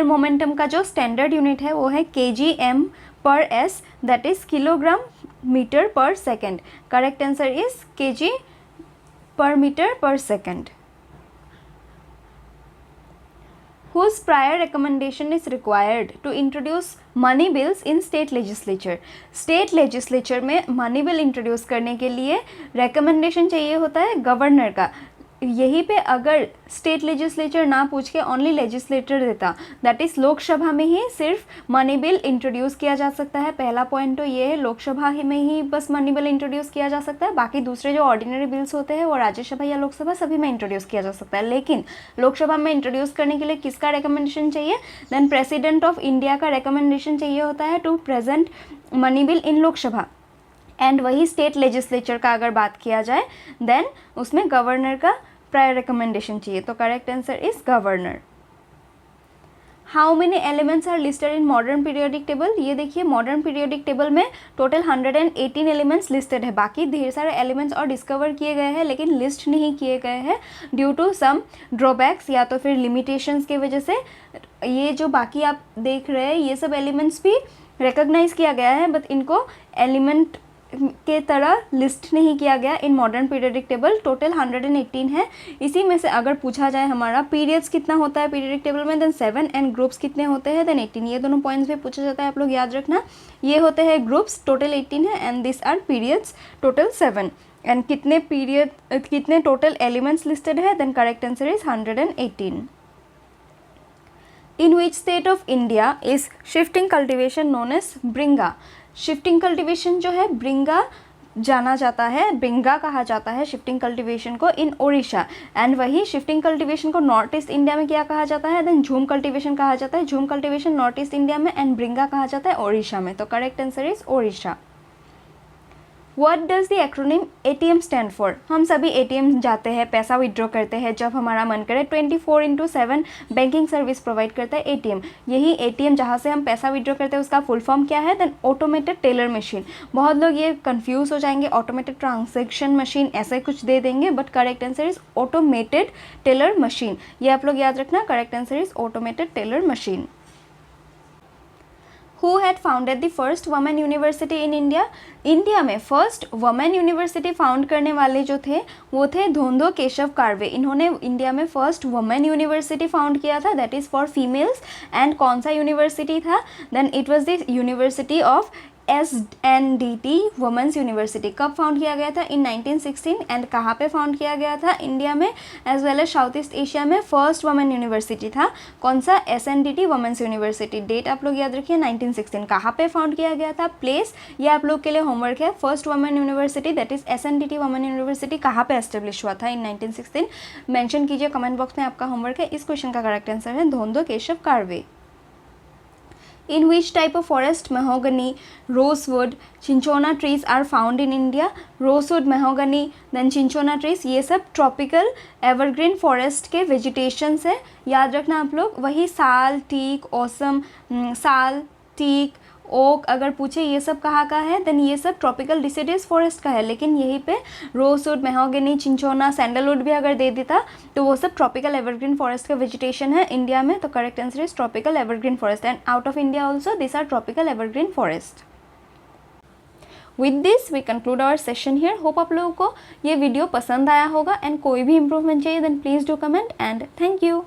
Speaker 1: momentum का जो स्टैंडर्ड यूनिट है वो है kgm/s, that is kilogram metre per second. Correct answer is kg/मीटर/सेकेंड. Whose prior recommendation is required to introduce money bills in state legislature? State legislature में money bill introduce करने के लिए recommendation चाहिए होता है गवर्नर का. यहीं पे अगर स्टेट लेजिस्लेचर ना पूछ के ओनली लेजिस्लेटर देता, दैट इज़ लोकसभा में ही सिर्फ मनी बिल इंट्रोड्यूस किया जा सकता है. पहला पॉइंट तो ये है, लोकसभा में ही बस मनी बिल इंट्रोड्यूस किया जा सकता है. बाकी दूसरे जो ऑर्डिनरी बिल्स होते हैं वो राज्यसभा या लोकसभा सभी में इंट्रोड्यूस किया जा सकता है. लेकिन लोकसभा में इंट्रोड्यूस करने के लिए किसका रिकमेंडेशन चाहिए? देन प्रेसिडेंट ऑफ इंडिया का रिकमेंडेशन चाहिए होता है to present money bill in Lok Sabha. And वही स्टेट लेजिस्लेचर का अगर बात किया जाए देन उसमें गवर्नर का प्रायर रिकमेंडेशन चाहिए. तो correct answer is governor. How many elements are listed in modern periodic table? ये देखिए मॉडर्न पीरियोडिक टेबल में टोटल 118 एलिमेंट्स लिस्टेड है. बाकी ढेर सारे एलिमेंट्स और डिस्कवर किए गए हैं लेकिन लिस्ट नहीं किए गए हैं ड्यू टू सम ड्रॉबैक्स या तो फिर लिमिटेशंस की वजह से. ये जो बाकी आप देख रहे हैं ये सब एलिमेंट्स भी रिकॉग्नाइज किया गया है बट इनको एलिमेंट के तरह लिस्ट नहीं किया गया इन मॉडर्न पीरियोडिक टेबल. टोटल 118 है. इसी में से अगर पूछा जाए हमारा पीरियड्स कितना होता है पीरियोडिक टेबल में, देन 7 एंड ग्रुप्स कितने होते हैं, देन 18. ये दोनों पॉइंट्स भी पूछा जाता है, आप लोग याद रखना. ये होते हैं ग्रुप्स, टोटल 18 है, and this are periods, total 7. And कितने टोटल एलिमेंट्स लिस्टेड है, then correct answer is 118. In which state of India is shifting cultivation known as Bringa? Shifting cultivation जो है ब्रिंगा जाना जाता है, ब्रिंगा कहा जाता है शिफ्टिंग कल्टिवेशन को इन ओडिशा. एंड वही शिफ्टिंग कल्टिवेशन को नॉर्थ ईस्ट इंडिया में क्या कहा जाता है, देन झूम कल्टिवेशन कहा जाता है. झूम कल्टिवेशन नॉर्थ ईस्ट इंडिया में एंड ब्रिंगा कहा जाता है ओडिशा में. तो correct answer is Odisha. What does the acronym ATM stand for? हम सभी ATM जाते हैं, पैसा विड्रॉ करते हैं जब हमारा मन करे. 24/7 बैंकिंग सर्विस प्रोवाइड करता है ATM. यही ATM जहाँ से हम पैसा विड्रॉ करते हैं उसका फुल फॉर्म क्या है, देन ऑटोमेटेड टेलर मशीन. बहुत लोग ये कंफ्यूज हो जाएंगे, ऑटोमेटेड ट्रांजैक्शन मशीन ऐसे कुछ दे देंगे, but correct answer is automated teller machine. ये आप लोग याद रखना, correct answer is automated teller machine. Who had founded the first women university in India? India में फर्स्ट वुमेन यूनिवर्सिटी फाउंड करने वाले जो थे वो थे धोंदो केशव कार्वे. इन्होंने इंडिया में फर्स्ट वुमेन यूनिवर्सिटी फाउंड किया था, that is for females. And कौन सा यूनिवर्सिटी था, then it was the university of SNDT women's university. कब फाउंड किया गया था, इन 1916. एंड कहाँ पे फाउंड किया गया था, इंडिया में as well as south east Asia में फर्स्ट वुमेन यूनिवर्सिटी था. कौन सा, SNDT वुमेंस यूनिवर्सिटी. डेट आप लोग याद रखिए 1916. कहाँ पे फाउंड किया गया था, प्लेस ये आप लोग के लिए होमवर्क है. First women university that is SNDT women university कहाँ पे एस्टेब्लिश हुआ था, इन 1916. मेंशन कीजिए कमेंट बॉक्स में, आपका होमवर्क है. इस क्वेश्चन का करेक्ट आंसर है धोंदो Keshav Karve. In which type of forest mahogany, rosewood, cinchona trees are found in India? rosewood, mahogany, then cinchona trees ये सब tropical evergreen forest के vegetations है. याद रखना आप लोग. वही साल, टीक, ओसम, साल, टीक, ओक अगर पूछे ये सब कहाँ का है, देन ये सब ट्रॉपिकल डिसिडियस फॉरेस्ट का है. लेकिन यहीं पे रोजवुड, मेहोगनी, चिंचोना, सैंडलवुड भी अगर दे देता तो वो सब ट्रॉपिकल एवरग्रीन फॉरेस्ट का वेजिटेशन है इंडिया में. तो correct answer is tropical evergreen forest. And out of India also this are tropical evergreen forest. With this we conclude our session here. Hope आप लोगों को ये वीडियो पसंद आया होगा. एंड कोई भी इंप्रूवमेंट चाहिए then please do comment. And thank you.